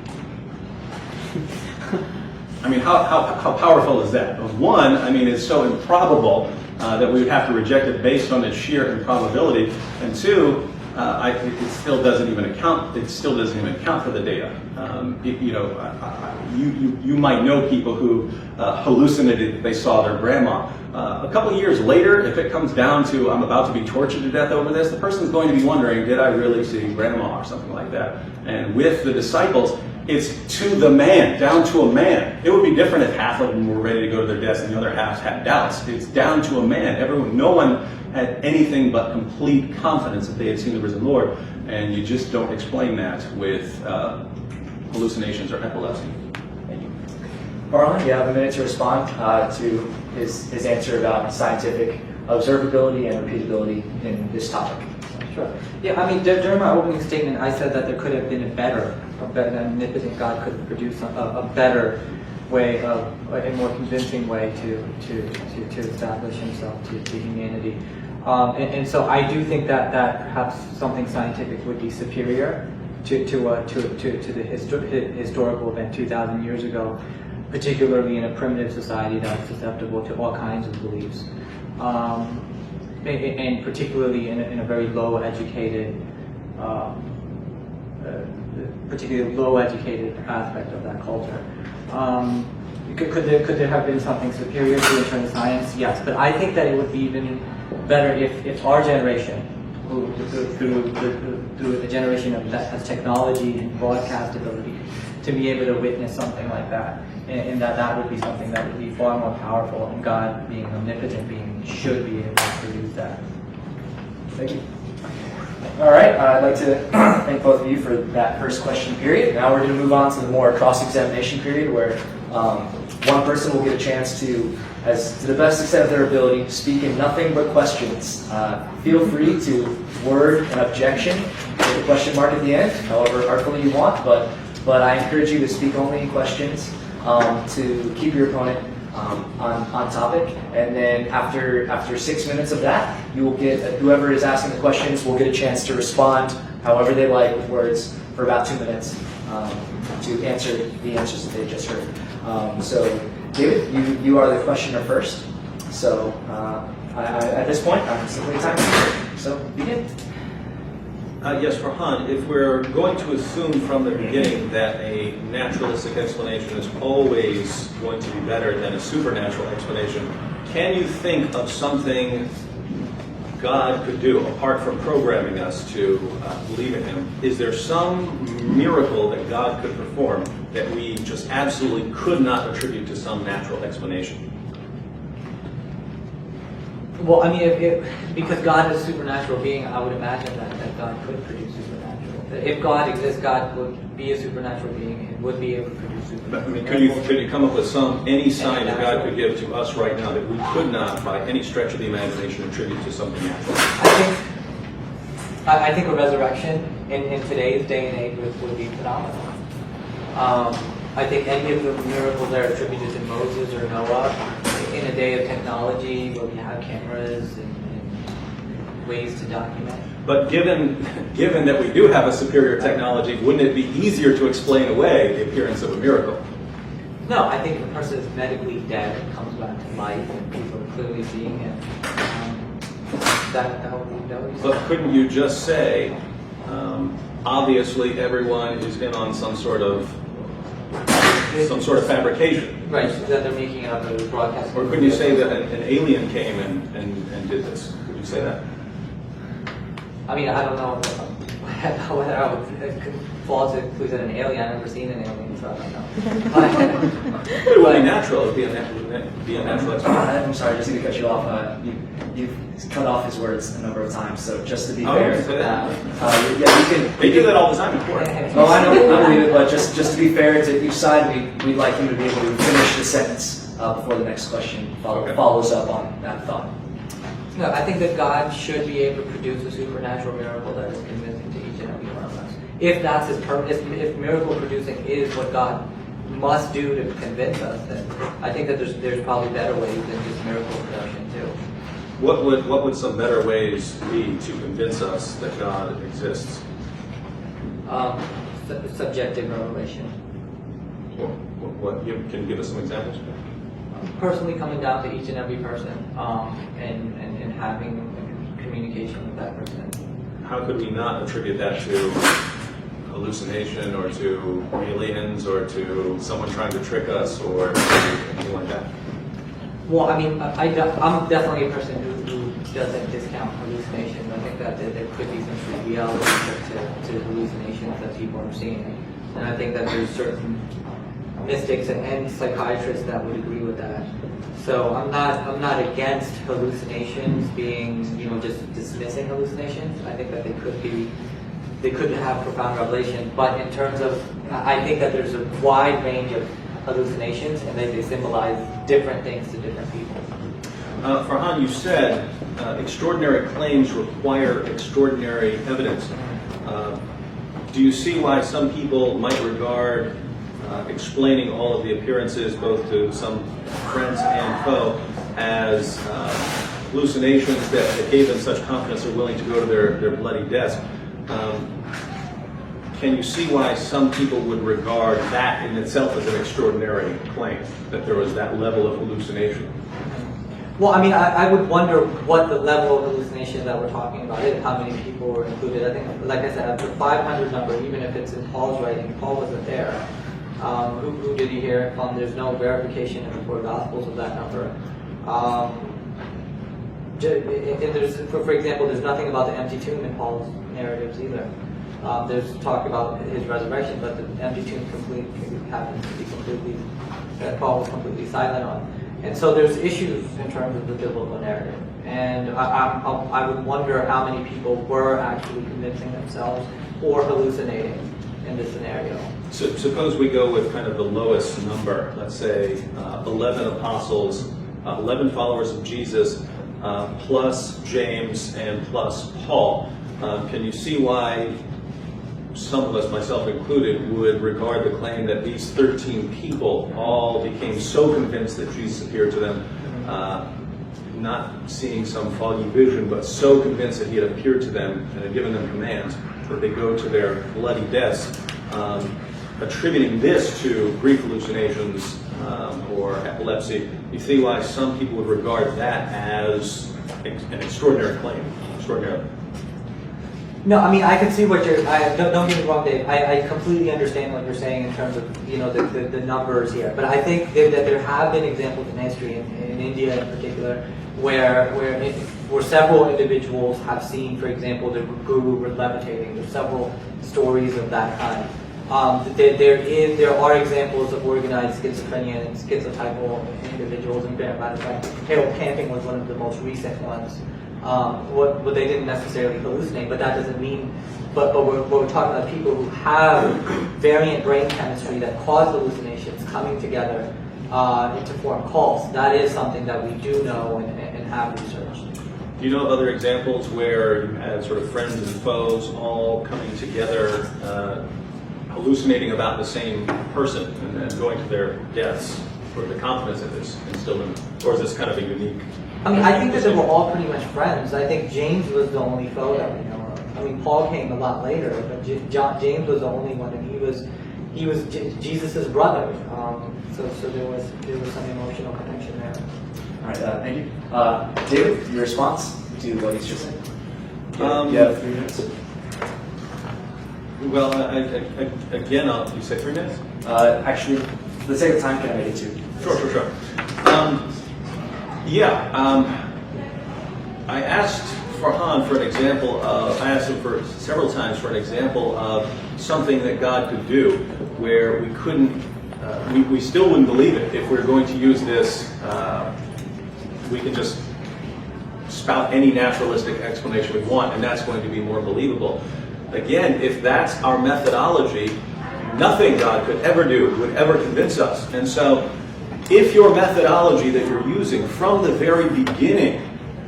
How powerful is that? One, it's so improbable that we would have to reject it based on its sheer improbability. And two, it still doesn't even account. It still doesn't even account for the data. You might know people who hallucinated that they saw their grandma. A couple of years later, if it comes down to I'm about to be tortured to death over this, the person's going to be wondering, did I really see grandma or something like that? And with the disciples, it's to the man, down to a man. It would be different if half of them were ready to go to their deaths and the other half had doubts. It's down to a man. No one had anything but complete confidence that they had seen the risen Lord, and you just don't explain that with hallucinations or epilepsy. Thank you. Farhan, you have a minute to respond to his answer about scientific observability and repeatability in this topic. Sure. Yeah, I mean, during my opening statement, I said that there could have been a better omnipotent God could produce a better way, a more convincing way to establish himself to humanity. And so I do think that perhaps something scientific would be superior to the historical event 2,000 years ago, particularly in a primitive society that's susceptible to all kinds of beliefs. And particularly in a very low educated aspect of that culture. Could there have been something superior to in terms of science? Yes, but I think that it would be even better if our generation, through a generation that has technology and broadcast ability, to be able to witness something like that, and that would be something that would be far more powerful, and God, being omnipotent being, should be able to produce that. Thank you. All right, I'd like to thank both of you for that first question period. Now we're going to move on to the more cross-examination period, where one person will get a chance to, to the best extent of their ability, speak in nothing but questions. Feel free to word an objection with a question mark at the end, however artfully you want, but I encourage you to speak only in questions to keep your opponent on topic, and then after 6 minutes of that, you will get, whoever is asking the questions will get a chance to respond however they like with words for about 2 minutes to answer the answers that they just heard. So David, you are the questioner first. So at this point, I'm simply time. So begin. Yes, Farhan, if we're going to assume from the beginning that a naturalistic explanation is always going to be better than a supernatural explanation, can you think of something God could do apart from programming us to believe in Him? Is there some miracle that God could perform that we just absolutely could not attribute to some natural explanation? Well, I mean, because God is a supernatural being, I would imagine that God could produce supernatural. If God exists, God would be a supernatural being and would be able to produce supernatural. I mean, could you come up with any sign that God could give to us right now that we could not, by any stretch of the imagination, attribute to something natural? I think a resurrection in today's day and age would be phenomenal. I think any of the miracles that are attributed to Moses or Noah, in a day of technology where we have cameras and ways to document. But given that we do have a superior technology, wouldn't it be easier to explain away the appearance of a miracle? No, I think if a person is medically dead and comes back to life and people are clearly seeing it, that would be But couldn't you just say, obviously everyone is in on some sort of fabrication? Right, so that they're making it up as a broadcast. Or couldn't you say that an alien came and did this? Could you say that? I mean, I don't know whether I would fall to conclude that an alien. I've never seen an alien, so I don't know. It would be natural. It would be a natural explanation. I'm sorry, just to cut you off. You've cut off his words a number of times, so just to be fair. Yeah, you can. They do that all the time in court. Oh, I know, I believe it, but just to be fair to each side, we'd like him to be able to finish the sentence before the next question follows up on that thought. No, I think that God should be able to produce a supernatural miracle that is convincing to each and every one of us. If that's His purpose, if miracle producing is what God must do to convince us, then I think that there's probably better ways than just miracle production too. What would some better ways be to convince us that God exists? Subjective revelation. Can you give us some examples? Personally coming down to each and every person and having communication with that person. How could we not attribute that to hallucination or to aliens or to someone trying to trick us or anything like that? Well, I mean, I'm definitely a person who doesn't discount hallucinations. I think that there could be some true reality to hallucinations that people are seeing. And I think that there's certain mystics and psychiatrists that would agree with that. So I'm not against hallucinations being, just dismissing hallucinations. I think that they could have profound revelation. But in terms of, I think that there's a wide range of hallucinations, and they symbolize different things to different people. Farhan, you said extraordinary claims require extraordinary evidence. Do you see why some people might regard explaining all of the appearances, both to some friends and foe, as hallucinations that gave them such confidence they're willing to go to their bloody deaths? Can you see why some people would regard that in itself as an extraordinary claim, that there was that level of hallucination? Well, I mean, I would wonder what the level of hallucination that we're talking about is, how many people were included. I think, like I said, the 500 number, even if it's in Paul's writing, Paul wasn't there. Who did he hear it from? There's no verification in the four Gospels of that number. And there's, for example, there's nothing about the empty tomb in Paul's narratives either. There's talk about his resurrection, but the empty tomb happens to be completely, that Paul was completely silent on. And so there's issues in terms of the biblical narrative. And I would wonder how many people were actually convincing themselves or hallucinating in this scenario. So suppose we go with kind of the lowest number, let's say 11 apostles, 11 followers of Jesus, plus James and plus Paul. Can you see why some of us, myself included, would regard the claim that these 13 people all became so convinced that Jesus appeared to them, not seeing some foggy vision, but so convinced that he had appeared to them and had given them commands that they go to their bloody deaths, attributing this to brief hallucinations or epilepsy? You see why some people would regard that as an extraordinary claim, extraordinary. No, I mean, I can see what you're, don't get me wrong, Dave, I completely understand what you're saying in terms of, you know, the numbers here, but I think that there have been examples in history, in India in particular, where several individuals have seen, for example, the guru levitating. There's several stories of that kind. There are examples of organized schizophrenia and schizotypal individuals, and matter of fact, Harold Camping was one of the most recent ones. What they didn't necessarily hallucinate, but that doesn't mean. But we're talking about people who have variant brain chemistry that cause hallucinations coming together to form cults. That is something that we do know and have researched. Do you know of other examples where you had sort of friends and foes all coming together, hallucinating about the same person and going to their deaths, or the confidence that is instilled in them? Or is this kind of a unique? I mean, I think that they were all pretty much friends. I think James was the only foe that we know of. I mean, Paul came a lot later, but James was the only one, and he was Jesus' brother. So there was some emotional connection there. All right, thank you. David, your response to what he's just said? You have 3 minutes. Well, again, you say 3 minutes? Actually, for the sake of time, can I make it 2? Sure. I asked Farhan for an example of, I asked him for several times for an example of something that God could do where we couldn't, we still wouldn't believe it. If we're going to use this, we can just spout any naturalistic explanation we want, and that's going to be more believable. Again, if that's our methodology, nothing God could ever do would ever convince us. And so, if your methodology that you're using from the very beginning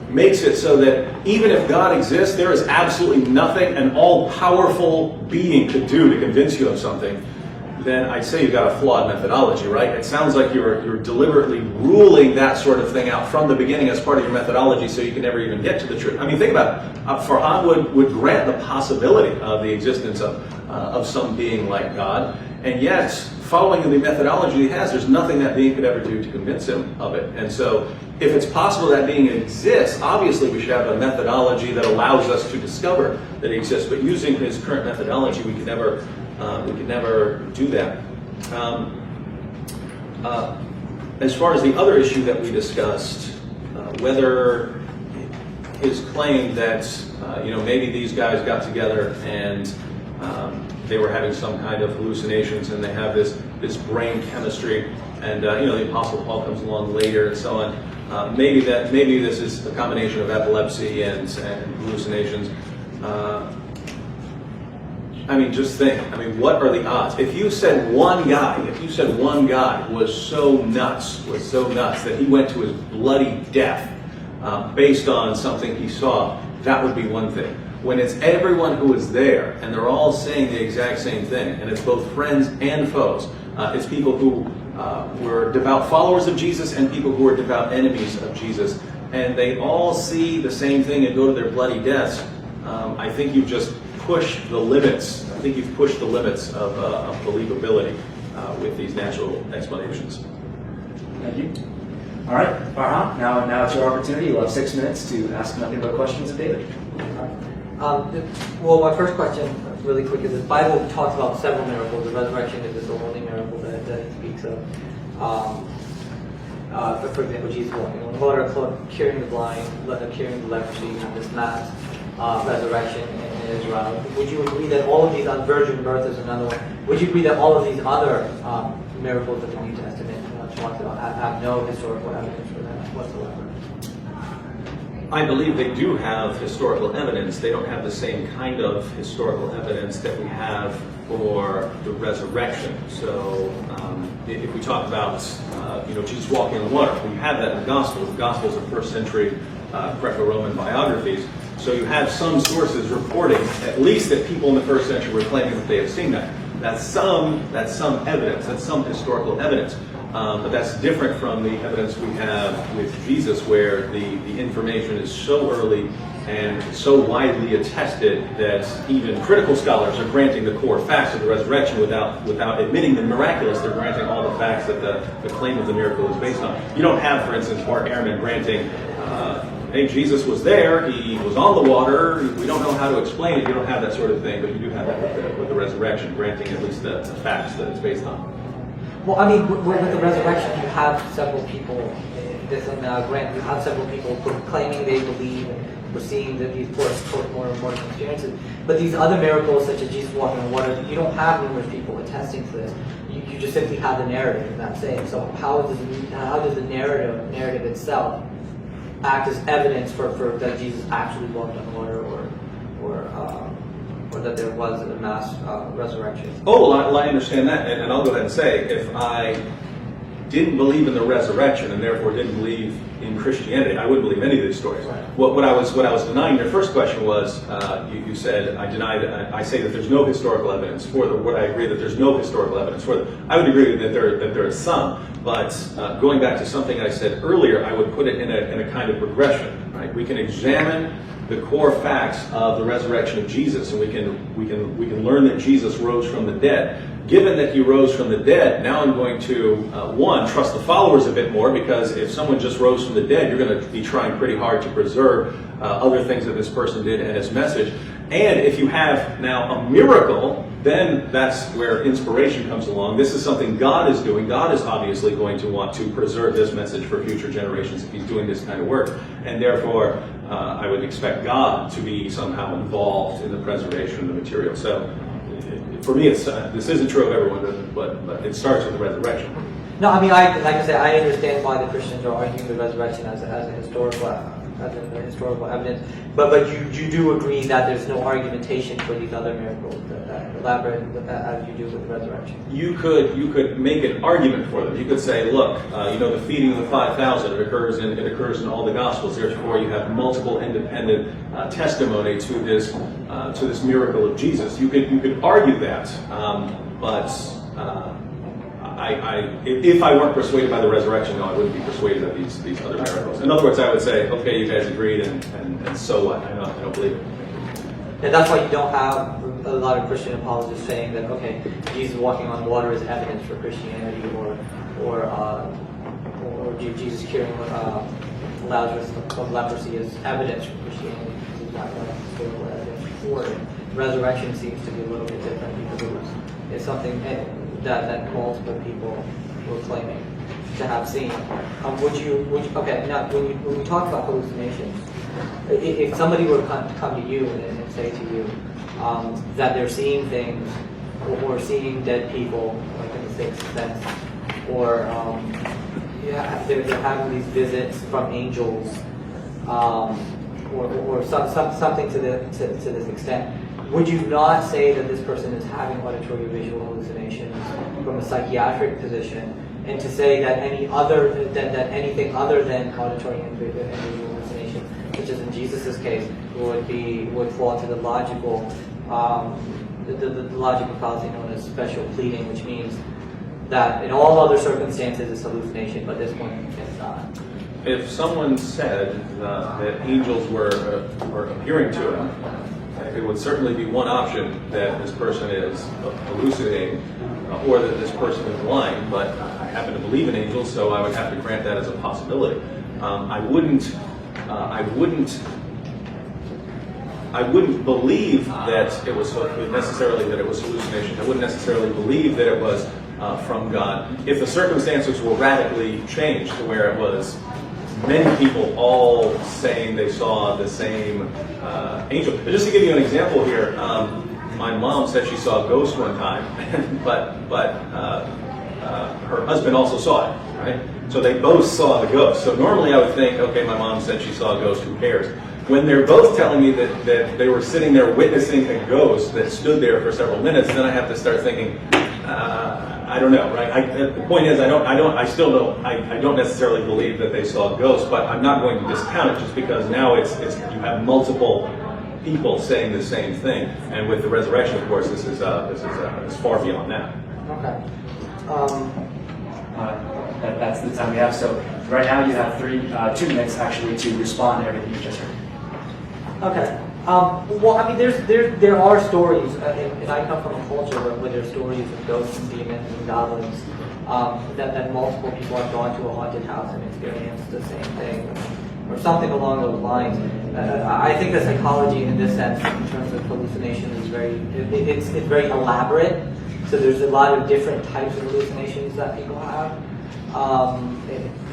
makes it so that even if God exists, there is absolutely nothing an all-powerful being could do to convince you of something, then I'd say you've got a flawed methodology, right? It sounds like you're deliberately ruling that sort of thing out from the beginning as part of your methodology so you can never even get to the truth. I mean, think about it. Farhan would grant the possibility of the existence of some being like God, and yet, following the methodology he has, there's nothing that being could ever do to convince him of it. And so, if it's possible that being exists, obviously we should have a methodology that allows us to discover that it exists. But using his current methodology, we could never do that. As far as the other issue that we discussed, whether his claim that maybe these guys got together and they were having some kind of hallucinations and they have this brain chemistry, and the Apostle Paul comes along later and so on. Maybe this is a combination of epilepsy and hallucinations. I mean, just think. I mean, what are the odds? If you said one guy was so nuts that he went to his bloody death, based on something he saw, that would be one thing. When it's everyone who is there and they're all saying the exact same thing, and it's both friends and foes, it's people who were devout followers of Jesus and people who are devout enemies of Jesus, and they all see the same thing and go to their bloody deaths, I think you've just pushed the limits. I think you've pushed the limits of believability with these natural explanations. Thank you. All right, Farhan, now it's your opportunity. You'll have 6 minutes to ask nothing but questions of David. Well, my first question, really quick, is the Bible talks about several miracles. The resurrection is the only miracle that it speaks of. For example, Jesus walking on water, curing the blind, curing the leprosy, and this mass resurrection in Israel. Would you agree that all of these, virgin birth is another one, would you agree that all of these other miracles of the New Testament have no historical evidence for that whatsoever? I believe they do have historical evidence. They don't have the same kind of historical evidence that we have for the resurrection. So if we talk about Jesus walking on water, we have that in the Gospels. The Gospels are first century Greco-Roman biographies. So you have some sources reporting at least that people in the first century were claiming that they have seen that. That's some evidence. That's some historical evidence. But that's different from the evidence we have with Jesus, where the information is so early and so widely attested that even critical scholars are granting the core facts of the resurrection without admitting the miraculous. They're granting all the facts that the claim of the miracle is based on. You don't have, for instance, Mark Ehrman granting, hey, Jesus was there, he was on the water, we don't know how to explain it. You don't have that sort of thing, but you do have that with the resurrection, granting at least the facts that it's based on. Well, I mean, with the resurrection, you have several people. You have several people claiming they believe and we're seeing that these more and more experiences. But these other miracles, such as Jesus walking on water, you don't have numerous people attesting to this. You just simply have the narrative, and that's it. So how does the narrative itself act as evidence for that Jesus actually walked on water, or that there was a mass resurrection? Oh, well, I understand that, and I'll go ahead and say, if I didn't believe in the resurrection and therefore didn't believe in Christianity, I wouldn't believe any of these stories. Right. What I was denying, your first question was, you said, I say that there's no historical evidence for them. Would I agree that there's no historical evidence for them? I would agree that there is some, but going back to something I said earlier, I would put it in a kind of progression. Right? We can examine the core facts of the resurrection of Jesus, and we can learn that Jesus rose from the dead. Given that he rose from the dead, now I'm going to, one, trust the followers a bit more, because if someone just rose from the dead, you're going to be trying pretty hard to preserve other things that this person did and his message. And if you have now a miracle, then that's where inspiration comes along. This is something God is doing. God is obviously going to want to preserve this message for future generations if he's doing this kind of work. And therefore, I would expect God to be somehow involved in the preservation of the material. So for me, this isn't true of everyone, but it starts with the resurrection. No, I mean, like I said, I understand why the Christians are arguing the resurrection as a historical evidence, but you do agree that there's no argumentation for these other miracles that elaborate as you do with the resurrection. You could make an argument for them. You could say, look, the feeding of the 5,000, it occurs in all the Gospels. Therefore, you have multiple independent testimony to this miracle of Jesus. You could argue that, but if I weren't persuaded by the resurrection, no, I wouldn't be persuaded of these other miracles. In other words, I would say, okay, you guys agreed, and so what? I don't believe it. And that's why you don't have a lot of Christian apologists saying that, okay, Jesus walking on water is evidence for Christianity, or Jesus curing Lazarus of leprosy is evidence for Christianity. It's not historical evidence for it. Resurrection seems to be a little bit different because it's something that multiple people were claiming to have seen. Okay, now when we talk about hallucinations, if somebody were to come to you and say to you that they're seeing things or seeing dead people, like in the Sixth Sense, or they're having these visits from angels, or something to this extent, would you not say that this person is having auditory visual hallucinations from a psychiatric position, and to say that anything other than auditory and visual hallucinations such as in Jesus' case, would fall into the logical the logical fallacy known as special pleading, which means that in all other circumstances it's hallucination, but this one it's not. If someone said that angels were appearing to him, it would certainly be one option that this person is hallucinating or that this person is lying, but I happen to believe in angels, so I would have to grant that as a possibility. I wouldn't believe that it was necessarily that it was hallucination. I wouldn't necessarily believe that it was from God if the circumstances were radically changed to where it was many people all saying they saw the same angel. But just to give you an example here, my mom said she saw a ghost one time, but her husband also saw it, right? So they both saw the ghost. So normally I would think, okay, my mom said she saw a ghost, who cares? When they're both telling me that they were sitting there witnessing a ghost that stood there for several minutes, then I have to start thinking, I don't know, right? The point is, I don't necessarily believe that they saw ghosts, but I'm not going to discount it just because now it's you have multiple people saying the same thing, and with the resurrection, of course, this is far beyond that. Okay. That's the time we have. So right now you have 2 minutes actually to respond to everything you just heard. Okay. Well, I mean, there are stories, and I come from a culture where there's stories of ghosts and demons and goblins, that multiple people have gone to a haunted house and experienced the same thing, or something along those lines. I think the psychology in this sense, in terms of hallucination, is it's very elaborate. So there's a lot of different types of hallucinations that people have.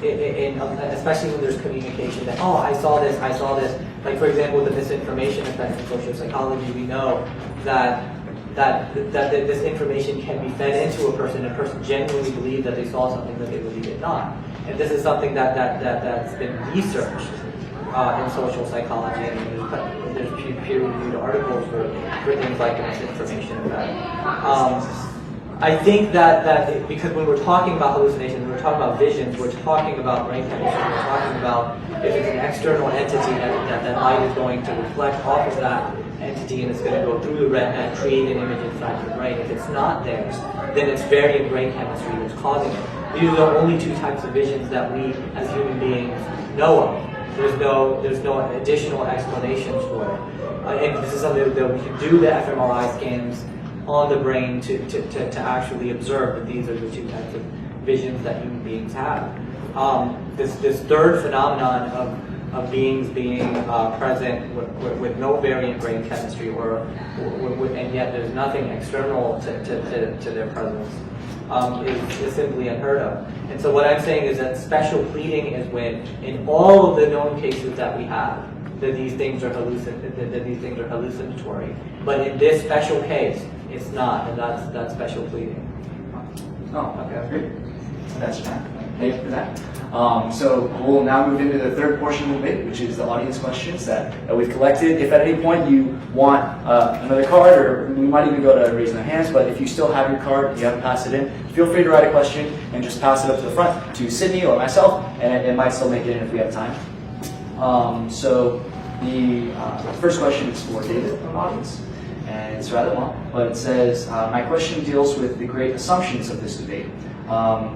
Especially when there's communication that, oh, I saw this. Like, for example, the misinformation effect in social psychology, we know that this information can be fed into a person, and a person genuinely believe that they saw something that they really did not. And this is something that's been researched in social psychology, and there's peer-reviewed articles for things like the misinformation effect. I think that because when we're talking about hallucinations, we're talking about visions, we're talking about brain chemistry, we're talking about if it's an external entity that light is going to reflect off of that entity and it's going to go through the retina and create an image inside your brain. If it's not there, then it's variant brain chemistry that's causing it. These are the only 2 types of visions that we as human beings know of. There's no additional explanations for it. And this is something that we can do the fMRI scans on the brain to actually observe that these are the 2 types of visions that human beings have. This third phenomenon of beings being present with no variant brain chemistry, and yet there's nothing external to their presence, is simply unheard of. And so what I'm saying is that special pleading is when, in all of the known cases that we have, that these things are hallucinatory. But in this special case, it's not, and that's special pleading. Oh, okay, great. That's fine. Thank you for that. So we'll now move into the 3rd portion of the debate, which is the audience questions that we've collected. If at any point you want another card, or we might even go to raising their hands, but if you still have your card, you haven't passed it in, feel free to write a question and just pass it up to the front to Sydney or myself, and it might still make it in if we have time. So the first question is for David from the audience, and it's rather long, but it says, my question deals with the great assumptions of this debate.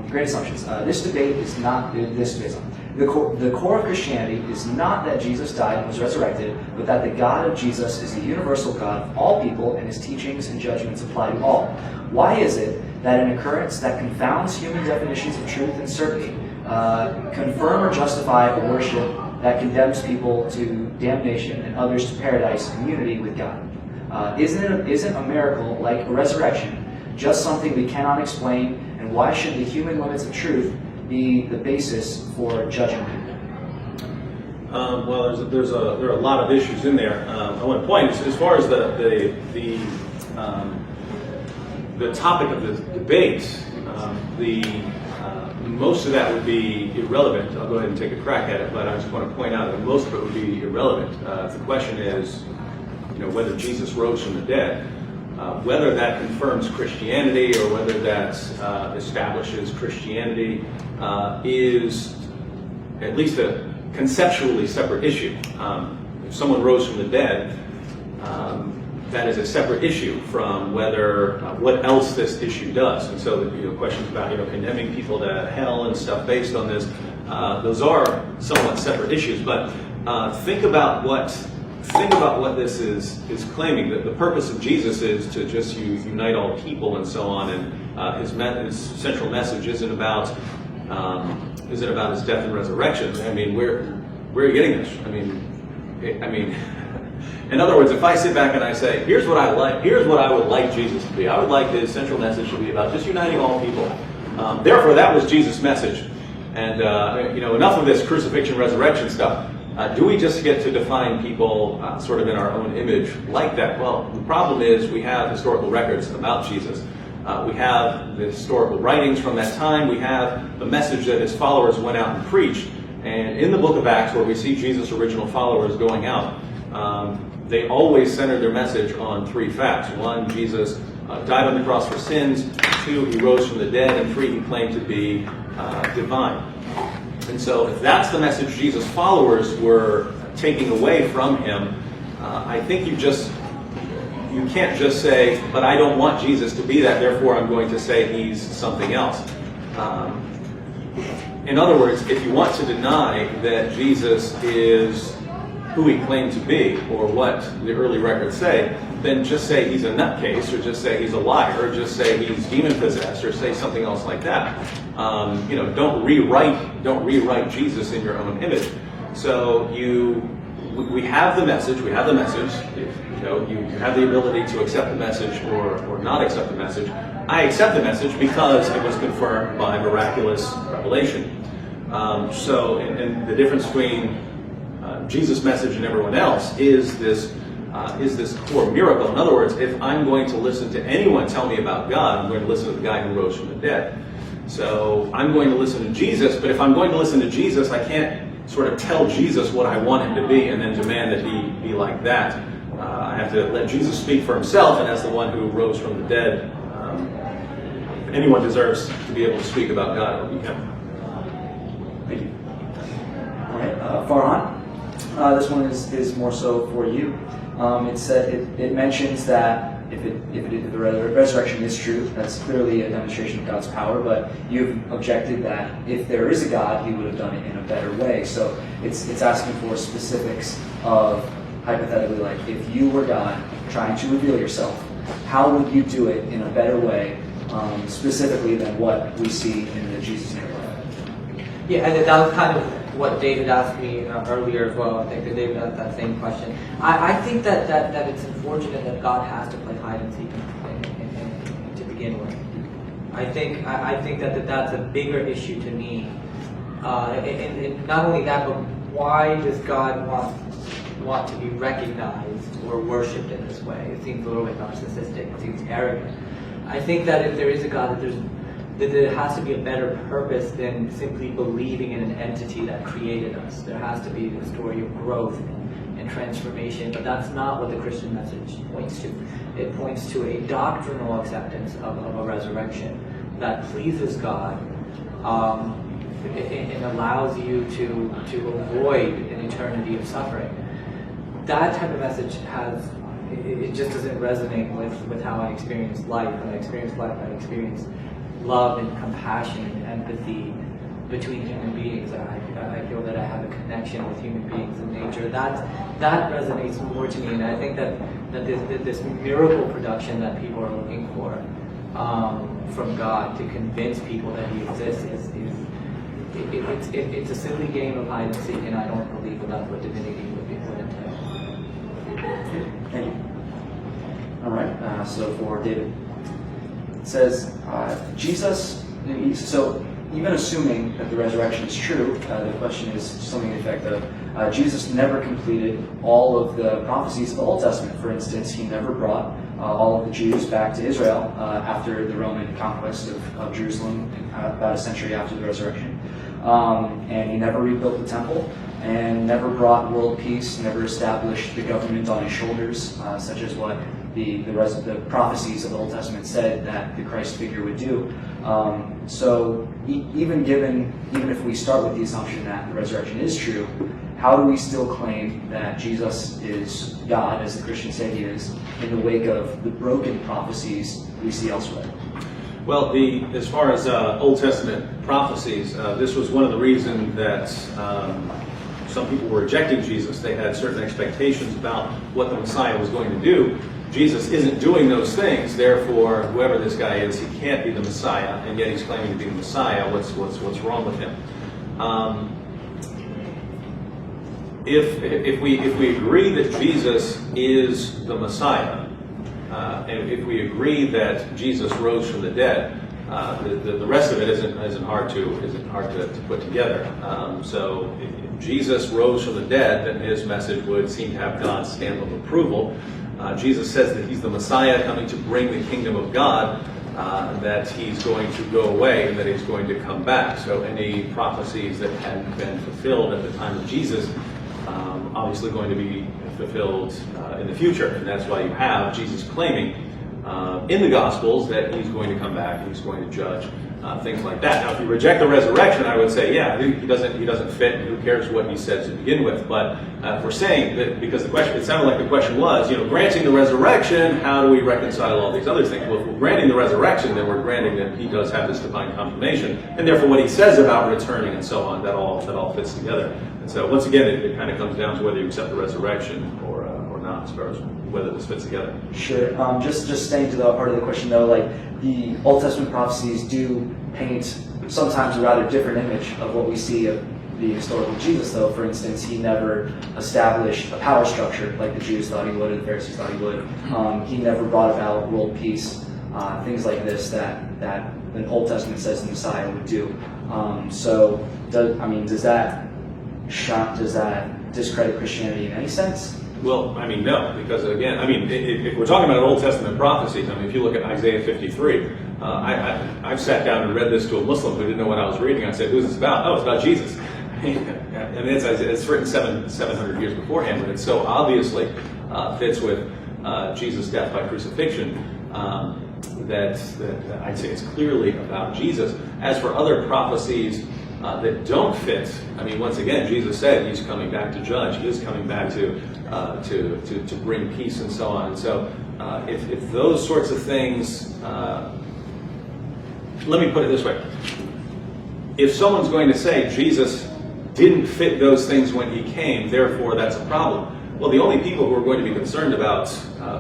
Great assumptions. This debate is not, the core of Christianity is not that Jesus died and was resurrected, but that the God of Jesus is the universal God of all people, and his teachings and judgments apply to all. Why is it that an occurrence that confounds human definitions of truth and certainty confirm or justify a worship that condemns people to damnation and others to paradise and unity with God? Isn't a miracle like a resurrection just something we cannot explain, and why should the human limits of truth be the basis for judging people? Well, there are a lot of issues in there. I want to point, as far as the topic of the debate, most of that would be irrelevant. I'll go ahead and take a crack at it, but I just want to point out that most of it would be irrelevant. If the question is, whether Jesus rose from the dead, whether that confirms Christianity or whether that establishes Christianity is at least conceptually separate issue. If someone rose from the dead, that is a separate issue from whether what else this issue does. And so, questions about condemning people to hell and stuff based on this, those are somewhat separate issues. But think about what this is claiming. That the purpose of Jesus is to just unite all people and so on. And his central message isn't about his death and resurrection. I mean, where are you getting this? I mean. In other words, if I sit back and I say, here's what I would like Jesus to be. I would like his central message to be about just uniting all people. Therefore, that was Jesus' message. And enough of this crucifixion, resurrection stuff. Do we just get to define people sort of in our own image like that? Well, the problem is we have historical records about Jesus. We have the historical writings from that time. We have the message that his followers went out and preached. And in the book of Acts, where we see Jesus' original followers going out, they always centered their message on three facts. One, Jesus died on the cross for sins. Two, he rose from the dead. And three, he claimed to be divine. And so if that's the message Jesus' followers were taking away from him, I think you can't just say, but I don't want Jesus to be that, therefore I'm going to say he's something else. In other words, if you want to deny that Jesus is who he claimed to be, or what the early records say, then just say he's a nutcase, or just say he's a liar, or just say he's demon-possessed, or say something else like that. Don't rewrite Jesus in your own image. So we have the message. You have the ability to accept the message or not accept the message. I accept the message because it was confirmed by miraculous revelation. And the difference between Jesus' message and everyone else is this core miracle. In other words, if I'm going to listen to anyone tell me about God, I'm going to listen to the guy who rose from the dead. So I'm going to listen to Jesus, but if I'm going to listen to Jesus, I can't sort of tell Jesus what I want him to be and then demand that he be like that. I have to let Jesus speak for himself, and as the one who rose from the dead, if anyone deserves to be able to speak about God, it will be him. Thank you. All right, Farhan. This one is more so for you. It mentions that if the resurrection is true, that's clearly a demonstration of God's power. But you've objected that if there is a God, he would have done it in a better way. So it's asking for specifics of, hypothetically, like if you were God trying to reveal yourself, how would you do it in a better way, specifically than what we see in the Jesus narrative? Yeah, and that was kind of what David asked me earlier as well. I think that David asked that same question. I think that it's unfortunate that God has to play hide and seek to begin with. I think that that's a bigger issue to me. And not only that, but why does God want to be recognized or worshipped in this way? It seems a little bit narcissistic. It seems arrogant. I think that if there is a God, that there has to be a better purpose than simply believing in an entity that created us. There has to be a story of growth and transformation, but that's not what the Christian message points to. It points to a doctrinal acceptance of a resurrection that pleases God and allows you to avoid an eternity of suffering. That type of message it just doesn't resonate with how I experience life. When I experience life, I experience love and compassion and empathy between human beings. I feel that I have a connection with human beings in nature. That resonates more to me, and I think that this miracle production that people are looking for from God to convince people that he exists it's a silly game of hide and seek, and I don't believe that that's what divinity would entail. Thank you. All right, so for David. It says, so even assuming that the resurrection is true, the question is something to the effect of Jesus never completed all of the prophecies of the Old Testament. For instance, he never brought all of the Jews back to Israel after the Roman conquest of Jerusalem about a century after the resurrection. And he never rebuilt the temple and never brought world peace, never established the government on his shoulders, such as what the prophecies of the Old Testament said that the Christ figure would do. So even if we start with the assumption that the resurrection is true, how do we still claim that Jesus is God, as the Christians say he is, in the wake of the broken prophecies we see elsewhere? Well, as far as Old Testament prophecies, this was one of the reasons that some people were rejecting Jesus. They had certain expectations about what the Messiah was going to do. Jesus isn't doing those things, therefore, whoever this guy is, he can't be the Messiah, and yet he's claiming to be the Messiah. What's wrong with him? If we agree that Jesus is the Messiah, and if we agree that Jesus rose from the dead, the rest of it isn't hard to put together. So if Jesus rose from the dead, then his message would seem to have God's stamp of approval. Jesus says that he's the Messiah coming to bring the kingdom of God, that he's going to go away and that he's going to come back. So any prophecies that hadn't been fulfilled at the time of Jesus, obviously going to be fulfilled in the future. And that's why you have Jesus claiming in the Gospels that he's going to come back, he's going to judge, things like that. Now, if you reject the resurrection, I would say, yeah, he doesn't fit. Who cares what he says to begin with? But if we're saying that, because the question, it sounded like the question was, granting the resurrection, how do we reconcile all these other things? Well, if we're granting the resurrection, then we're granting that he does have this divine confirmation, and therefore what he says about returning and so on, that all fits together. And so once again, it kind of comes down to whether you accept the resurrection or not, as far as whether this fits together. Sure. Just staying to the part of the question, though, like the Old Testament prophecies do paint sometimes a rather different image of what we see of the historical Jesus, though. For instance, he never established a power structure like the Jews thought he would, or the Pharisees thought he would. He never brought about world peace, things like this that the Old Testament says the Messiah would do. Does that discredit Christianity in any sense? Well, no, because again, if we're talking about Old Testament prophecies, if you look at Isaiah 53, I've sat down and read this to a Muslim who didn't know what I was reading. I said, "Who's this about?" "Oh, it's about Jesus." It's written 700 years beforehand, but it so obviously fits with Jesus' death by crucifixion that I'd say it's clearly about Jesus. As for other prophecies that don't fit, once again, Jesus said he's coming back to judge. He is coming back to bring peace and so on. And so if those sorts of things, let me put it this way. If someone's going to say Jesus didn't fit those things when he came, therefore that's a problem, well, the only people who are going to be concerned about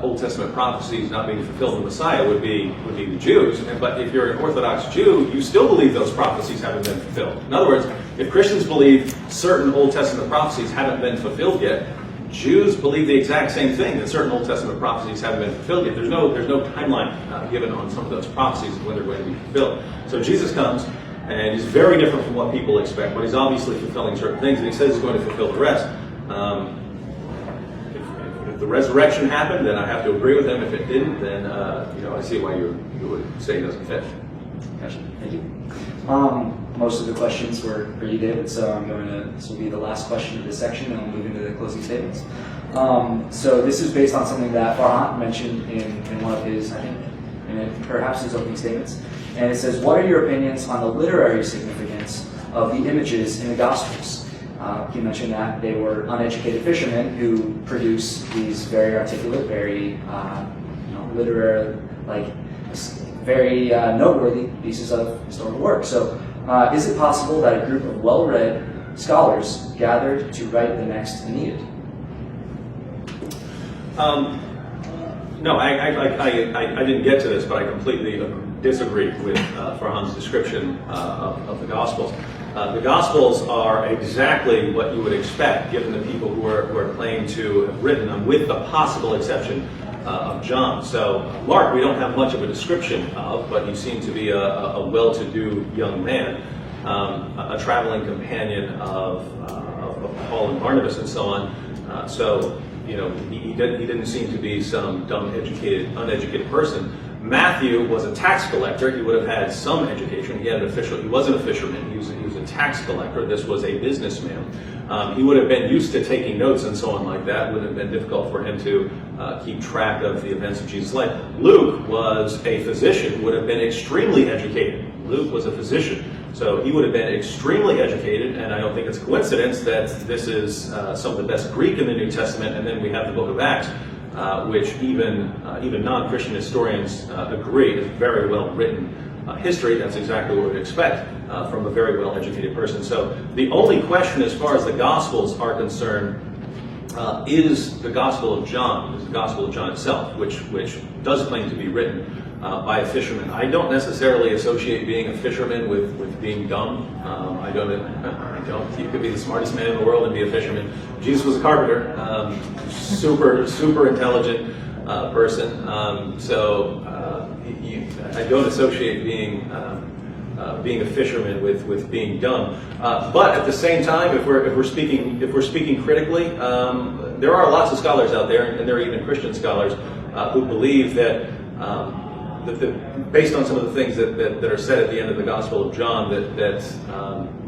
Old Testament prophecies not being fulfilled in the Messiah would be the Jews. But if you're an Orthodox Jew, you still believe those prophecies haven't been fulfilled. In other words, if Christians believe certain Old Testament prophecies haven't been fulfilled yet, Jews believe the exact same thing, that certain Old Testament prophecies haven't been fulfilled yet. There's no timeline given on some of those prophecies of when they're going to be fulfilled. So Jesus comes, and he's very different from what people expect, but he's obviously fulfilling certain things, and he says he's going to fulfill the rest. If the resurrection happened, then I have to agree with him. If it didn't, then I see why you would say he doesn't fit. Gotcha. Thank you. Most of the questions were for you, David, so this will be the last question of this section, and we'll move into the closing statements. So this is based on something that Farhan mentioned in one of his, perhaps his opening statements. And it says, what are your opinions on the literary significance of the images in the Gospels? He mentioned that they were uneducated fishermen who produce these very articulate, very literary, very noteworthy pieces of historical work. So is it possible that a group of well-read scholars gathered to write the next Aeneid? No, I didn't get to this, but I completely disagree with Farhan's description of the Gospels. The Gospels are exactly what you would expect, given the people who are claimed to have written them, with the possible exception of John. So Mark, we don't have much of a description of, but he seemed to be a well-to-do young man, a traveling companion of Paul and Barnabas and so on. So he didn't seem to be some dumb, uneducated person. Matthew was a tax collector. He would have had some education. He wasn't a fisherman. He was a tax collector. This was a businessman. He would have been used to taking notes and so on like that. It would have been difficult for him to keep track of the events of Jesus' life. Luke was a physician, would have been extremely educated, Luke was a physician, so he would have been extremely educated, and I don't think it's a coincidence that this is some of the best Greek in the New Testament, and then we have the book of Acts, which even non-Christian historians agree is very well written history. That's exactly what we'd expect from a very well educated person. So the only question as far as the Gospels are concerned is the Gospel of John, is the Gospel of John itself, which does claim to be written by a fisherman. I don't necessarily associate being a fisherman with being dumb. I don't. You could be the smartest man in the world and be a fisherman. Jesus was a carpenter, super intelligent person. I don't associate being a fisherman with being dumb. But at the same time, if we're speaking critically, there are lots of scholars out there, and there are even Christian scholars who believe that based on some of the things that are said at the end of the Gospel of John, that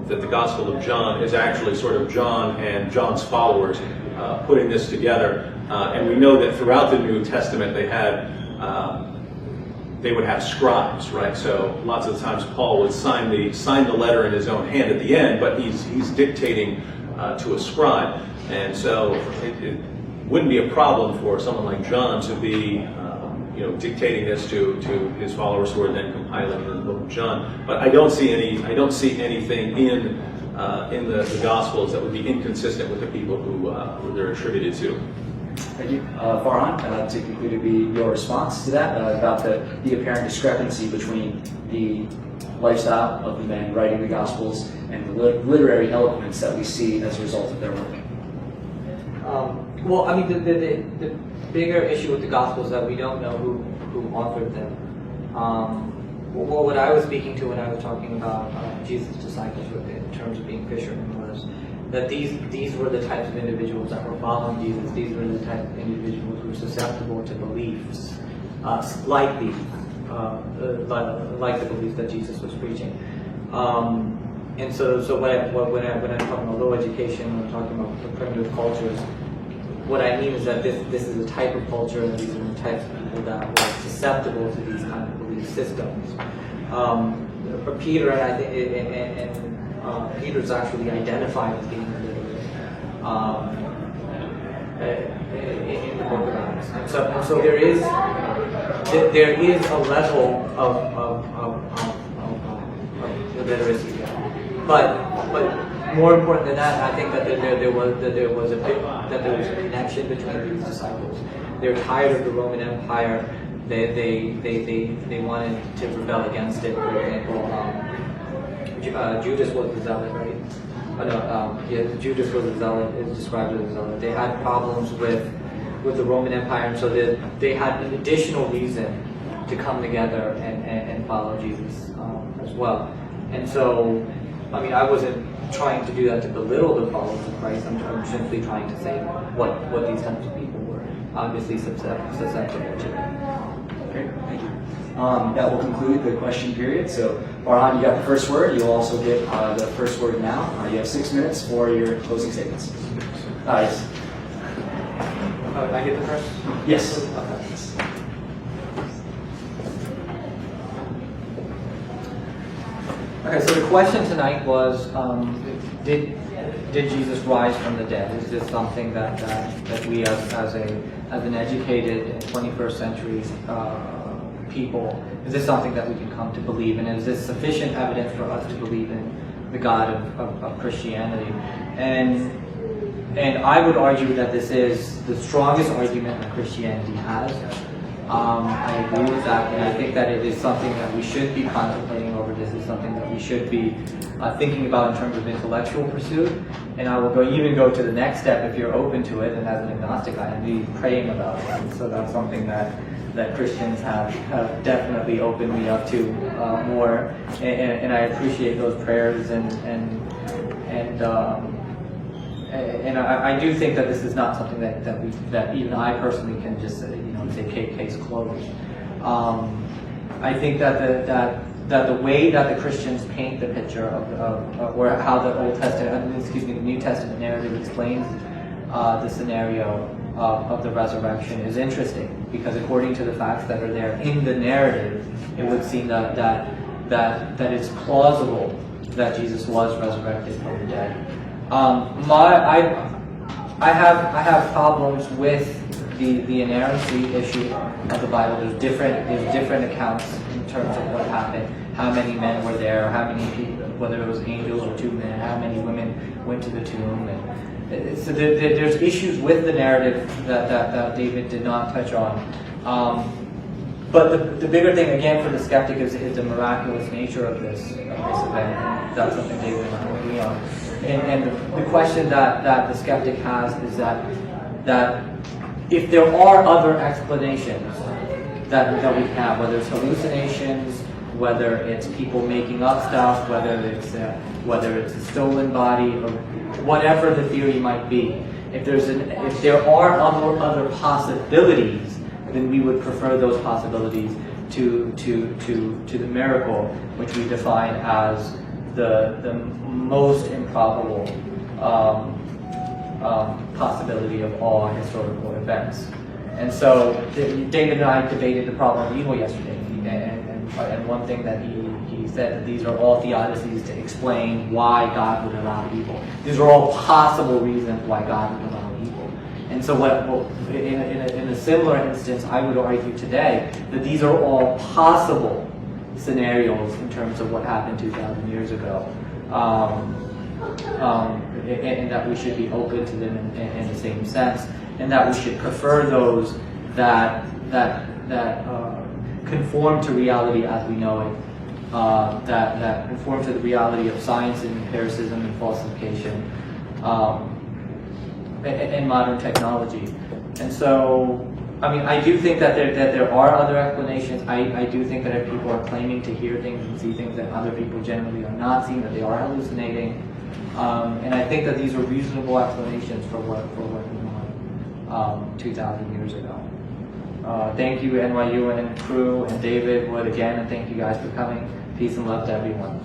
the Gospel of John is actually sort of John and John's followers putting this together. And we know that throughout the New Testament they would have scribes, right? So lots of times Paul would sign the letter in his own hand at the end, but he's dictating to a scribe. And so it wouldn't be a problem for someone like John to be dictating this to his followers who are then compiling the book of John. But I don't see anything in the Gospels that would be inconsistent with the people who they're attributed to. Thank you. Farhan, I'd like to conclude your response to that about the apparent discrepancy between the lifestyle of the men writing the Gospels and the literary elements that we see as a result of their work. Well, I mean, the bigger issue with the Gospels is that we don't know who authored them. Well, what I was speaking to when I was talking about Jesus' disciples in terms of being fishermen was that these were the types of individuals that were following Jesus. These were the type of individuals who were susceptible to beliefs like these, like the beliefs that Jesus was preaching. And so when I'm talking about low education, when I'm talking about the primitive cultures, what I mean is that this is a type of culture, and these are the types of people that were susceptible to these kind of belief systems. Peter and I think Peter's actually identified as being illiterate in the book of Acts. And so there is a level of illiteracy there. But more important than that, I think that there was a connection between these disciples. They're tired of the Roman Empire. They wanted to rebel against it. For example, Judas was the zealot, right? Judas was the zealot. Is described as a zealot. They had problems with the Roman Empire, and so they had an additional reason to come together and follow Jesus as well. And so, I mean, I wasn't trying to do that to belittle the followers of Christ. I'm simply trying to say what these types of people were obviously susceptible to. Okay, thank you. That will conclude the question period. So, Farhan, you got the first word. You'll also get the first word now. You have 6 minutes for your closing statements. Yes. I get the first? Yes. Okay, so the question tonight was, did Jesus rise from the dead? Is this something that we as an educated 21st century people, is this something that we can come to believe in? Is this sufficient evidence for us to believe in the God of Christianity? And I would argue that this is the strongest argument that Christianity has. I agree with that, and I think that it is something that we should be contemplating over. This is something that we should be thinking about in terms of intellectual pursuit. And I will even go to the next step if you're open to it, and as an agnostic, I'd be praying about it. And so that's something that Christians have definitely opened me up to more, and I appreciate those prayers, and I do think that this is not something that even I personally can just say case closed. I think that the way that the Christians paint the picture of or how the New Testament narrative explains the scenario of the resurrection is interesting, because according to the facts that are there in the narrative, it would seem that that it's plausible that Jesus was resurrected from the dead. I have problems with the inerrancy issue of the Bible. There's different accounts in terms of what happened, how many men were there, how many people, whether it was angels or 2 men, how many women went to the tomb, and so there's issues with the narrative that David did not touch on. But the bigger thing, again, for the skeptic is the miraculous nature of this event. That's something David and I agree on. And the question that the skeptic has is that if there are other explanations that we have, whether it's hallucinations, whether it's people making up stuff, whether it's a stolen body, or whatever the theory might be, if there are other possibilities, then we would prefer those possibilities to the miracle, which we define as the most improbable possibility of all historical events. And so David and I debated the problem of evil yesterday, and one thing that he said that these are all theodicies to explain why God would allow evil. These are all possible reasons why God would allow evil. And so in a similar instance, I would argue today that these are all possible scenarios in terms of what happened 2,000 years ago. And that we should be open to them in the same sense, and that we should prefer those that conform to reality as we know it, that conform to the reality of science and empiricism and falsification, and modern technology. And so, I mean, I do think that there are other explanations. I do think that if people are claiming to hear things and see things that other people generally are not seeing, that they are hallucinating. And I think that these are reasonable explanations for what went on 2,000 years ago. Thank you, NYU and crew, and David Wood again, and thank you guys for coming. Peace and love to everyone.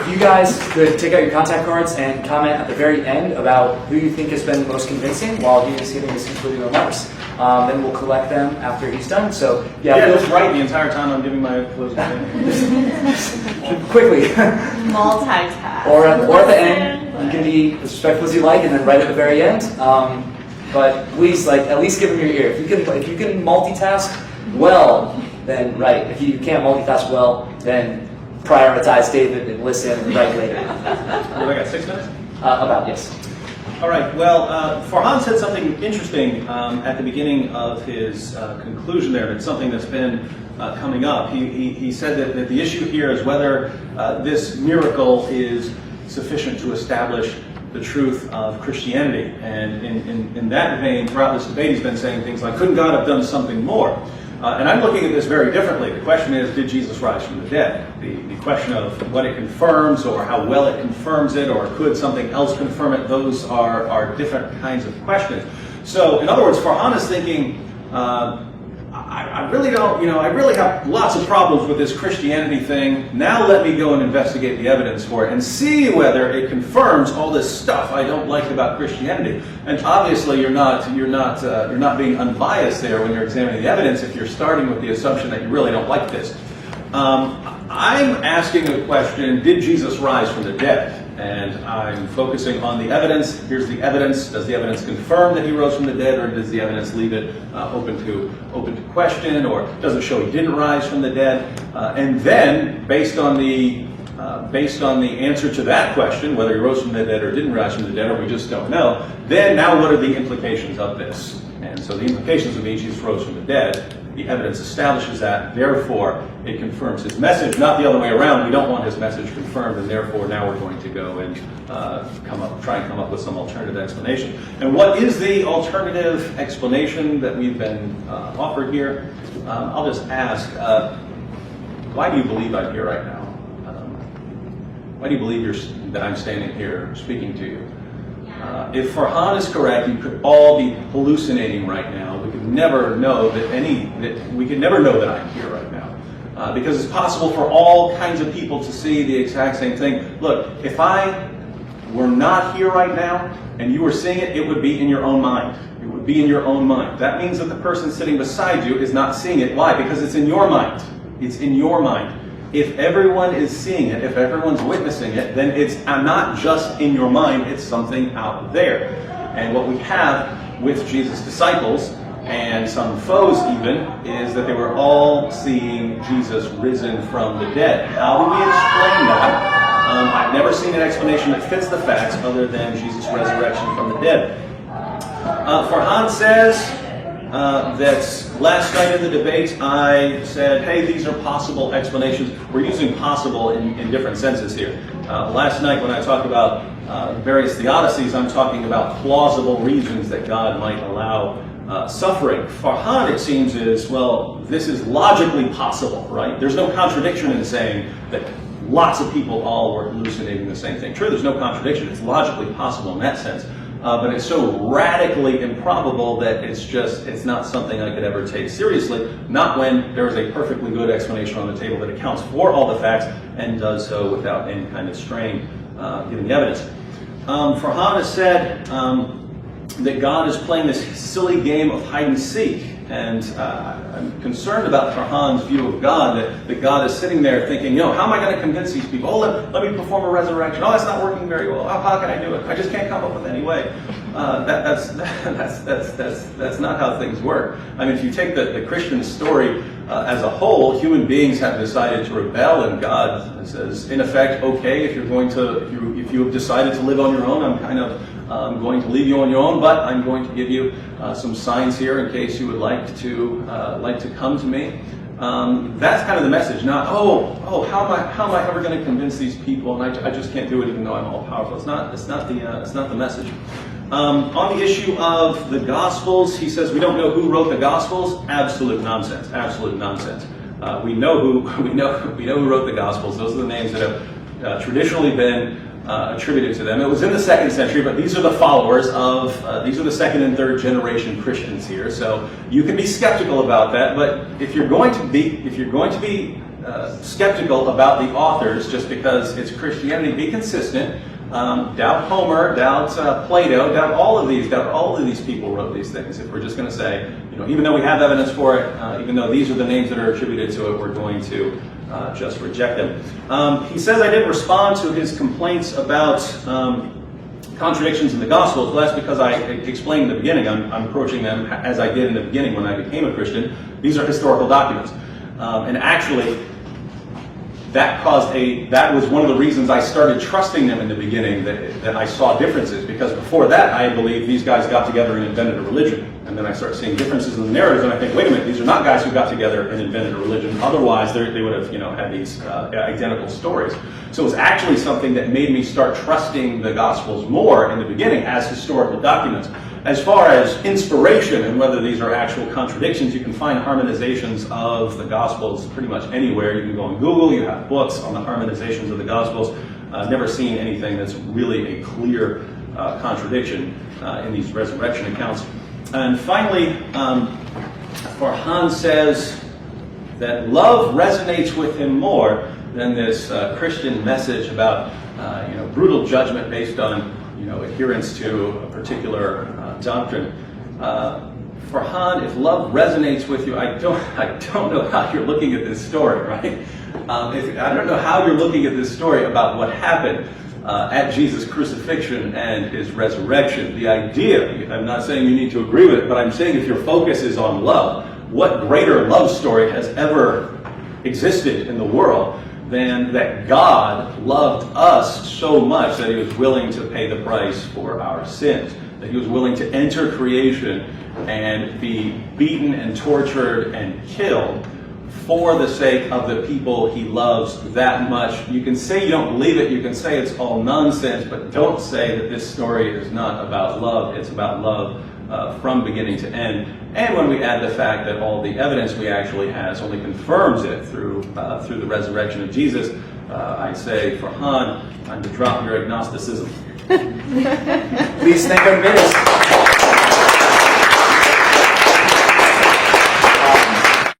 If you guys could take out your contact cards and comment at the very end about who you think has been the most convincing while he is giving his concluding remarks, then we'll collect them after he's done. So yeah, just write the entire time I'm giving my closing statement. Quickly. Multitask. Or at the end, you can be as respectful as you like, and then right at the very end. But please, at least give him your ear. If you can multitask well, then write. If you can't multitask well, then prioritize David and listen and write later. I got 6 minutes? About, yes. All right, well, Farhan said something interesting at the beginning of his conclusion there. It's something that's been coming up. He said that the issue here is whether this miracle is sufficient to establish the truth of Christianity. And in that vein, throughout this debate, he's been saying things like, couldn't God have done something more? And I'm looking at this very differently. The question is, did Jesus rise from the dead? The question of what it confirms, or how well it confirms it, or could something else confirm it, those are different kinds of questions. So, in other words, Farhan is thinking, I really don't, I really have lots of problems with this Christianity thing. Now let me go and investigate the evidence for it and see whether it confirms all this stuff I don't like about Christianity. And obviously, you're not being unbiased there when you're examining the evidence if you're starting with the assumption that you really don't like this. I'm asking the question: did Jesus rise from the dead? And I'm focusing on the evidence. Here's the evidence. Does the evidence confirm that he rose from the dead, or does the evidence leave it open to question, or does it show he didn't rise from the dead? And then, based on the answer to that question, whether he rose from the dead or didn't rise from the dead, or we just don't know, then now what are the implications of this? And so the implications of Jesus rose from the dead. The evidence establishes that, therefore it confirms his message, not the other way around. We don't want his message confirmed, and therefore now we're going to go and try and come up with some alternative explanation. And what is the alternative explanation that we've been offered here? I'll just ask, why do you believe I'm here right now? Why do you believe that I'm standing here speaking to you? If Farhan is correct, you could all be hallucinating right now. We could never know that I'm here right now, because it's possible for all kinds of people to see the exact same thing. Look, if I were not here right now and you were seeing it, it would be in your own mind. It would be in your own mind. That means that the person sitting beside you is not seeing it. Why? Because it's in your mind. It's in your mind. If everyone is seeing it, if everyone's witnessing it, then it's not just in your mind, it's something out there. And what we have with Jesus' disciples, and some foes even, is that they were all seeing Jesus risen from the dead. How do we explain that? I've never seen an explanation that fits the facts other than Jesus' resurrection from the dead. Farhan says that last night in the debate I said, hey, these are possible explanations. We're using possible in different senses here. Last night when I talked about various theodicies, I'm talking about plausible reasons that God might allow suffering. Farhan, it seems, is, well, this is logically possible, right? There's no contradiction in saying that lots of people all were hallucinating the same thing. True, there's no contradiction. It's logically possible in that sense. But it's so radically improbable that it's not something I could ever take seriously, not when there is a perfectly good explanation on the table that accounts for all the facts and does so without any kind of strain given the evidence. Farhan has said that God is playing this silly game of hide and seek. And I'm concerned about Farhan's view of God, that God is sitting there thinking, how am I going to convince these people? Oh, let me perform a resurrection. Oh, that's not working very well. How can I do it? I just can't come up with any way. That's not how things work. I mean, if you take the Christian story as a whole, human beings have decided to rebel, and God says, in effect, okay, if you have decided to live on your own, I'm going to leave you on your own, but I'm going to give you some signs here in case you would like to come to me. That's kind of the message. Not how am I ever going to convince these people? And I just can't do it, even though I'm all powerful. It's not the message. On the issue of the Gospels, he says we don't know who wrote the Gospels. Absolute nonsense. Absolute nonsense. We know who wrote the Gospels. Those are the names that have traditionally been attributed to them. It was in the 2nd century, but these are the followers of, these are the 2nd and 3rd generation Christians here. So you can be skeptical about that, but if you're going to be skeptical about the authors just because it's Christianity, be consistent. Doubt Homer, doubt Plato, doubt all of these people wrote these things. If we're just going to say, even though we have evidence for it, even though these are the names that are attributed to it, we're going to just reject them. He says I didn't respond to his complaints about contradictions in the Gospels. Well, that's because I explained in the beginning. I'm approaching them as I did in the beginning when I became a Christian. These are historical documents. And actually, that was one of the reasons I started trusting them in the beginning, that I saw differences, because before that I believed these guys got together and invented a religion. And then I start seeing differences in the narratives, and I think, wait a minute, these are not guys who got together and invented a religion. Otherwise, they would have, had these identical stories. So it was actually something that made me start trusting the Gospels more in the beginning as historical documents. As far as inspiration and whether these are actual contradictions, you can find harmonizations of the Gospels pretty much anywhere. You can go on Google, you have books on the harmonizations of the Gospels. I've never seen anything that's really a clear contradiction in these resurrection accounts. And finally, Farhan says that love resonates with him more than this Christian message about brutal judgment based on adherence to a particular doctrine. Farhan, if love resonates with you, I don't know how you're looking at this story, right? I don't know how you're looking at this story about what happened at Jesus' crucifixion and his resurrection. The idea, I'm not saying you need to agree with it, but I'm saying if your focus is on love, what greater love story has ever existed in the world than that God loved us so much that he was willing to pay the price for our sins, that he was willing to enter creation and be beaten and tortured and killed for the sake of the people he loves that much. You can say you don't believe it, you can say it's all nonsense, but don't say that this story is not about love. It's about love from beginning to end. And when we add the fact that all the evidence we actually have only confirms it through the resurrection of Jesus, I say, Farhan, time to drop your agnosticism. Please thank our minister.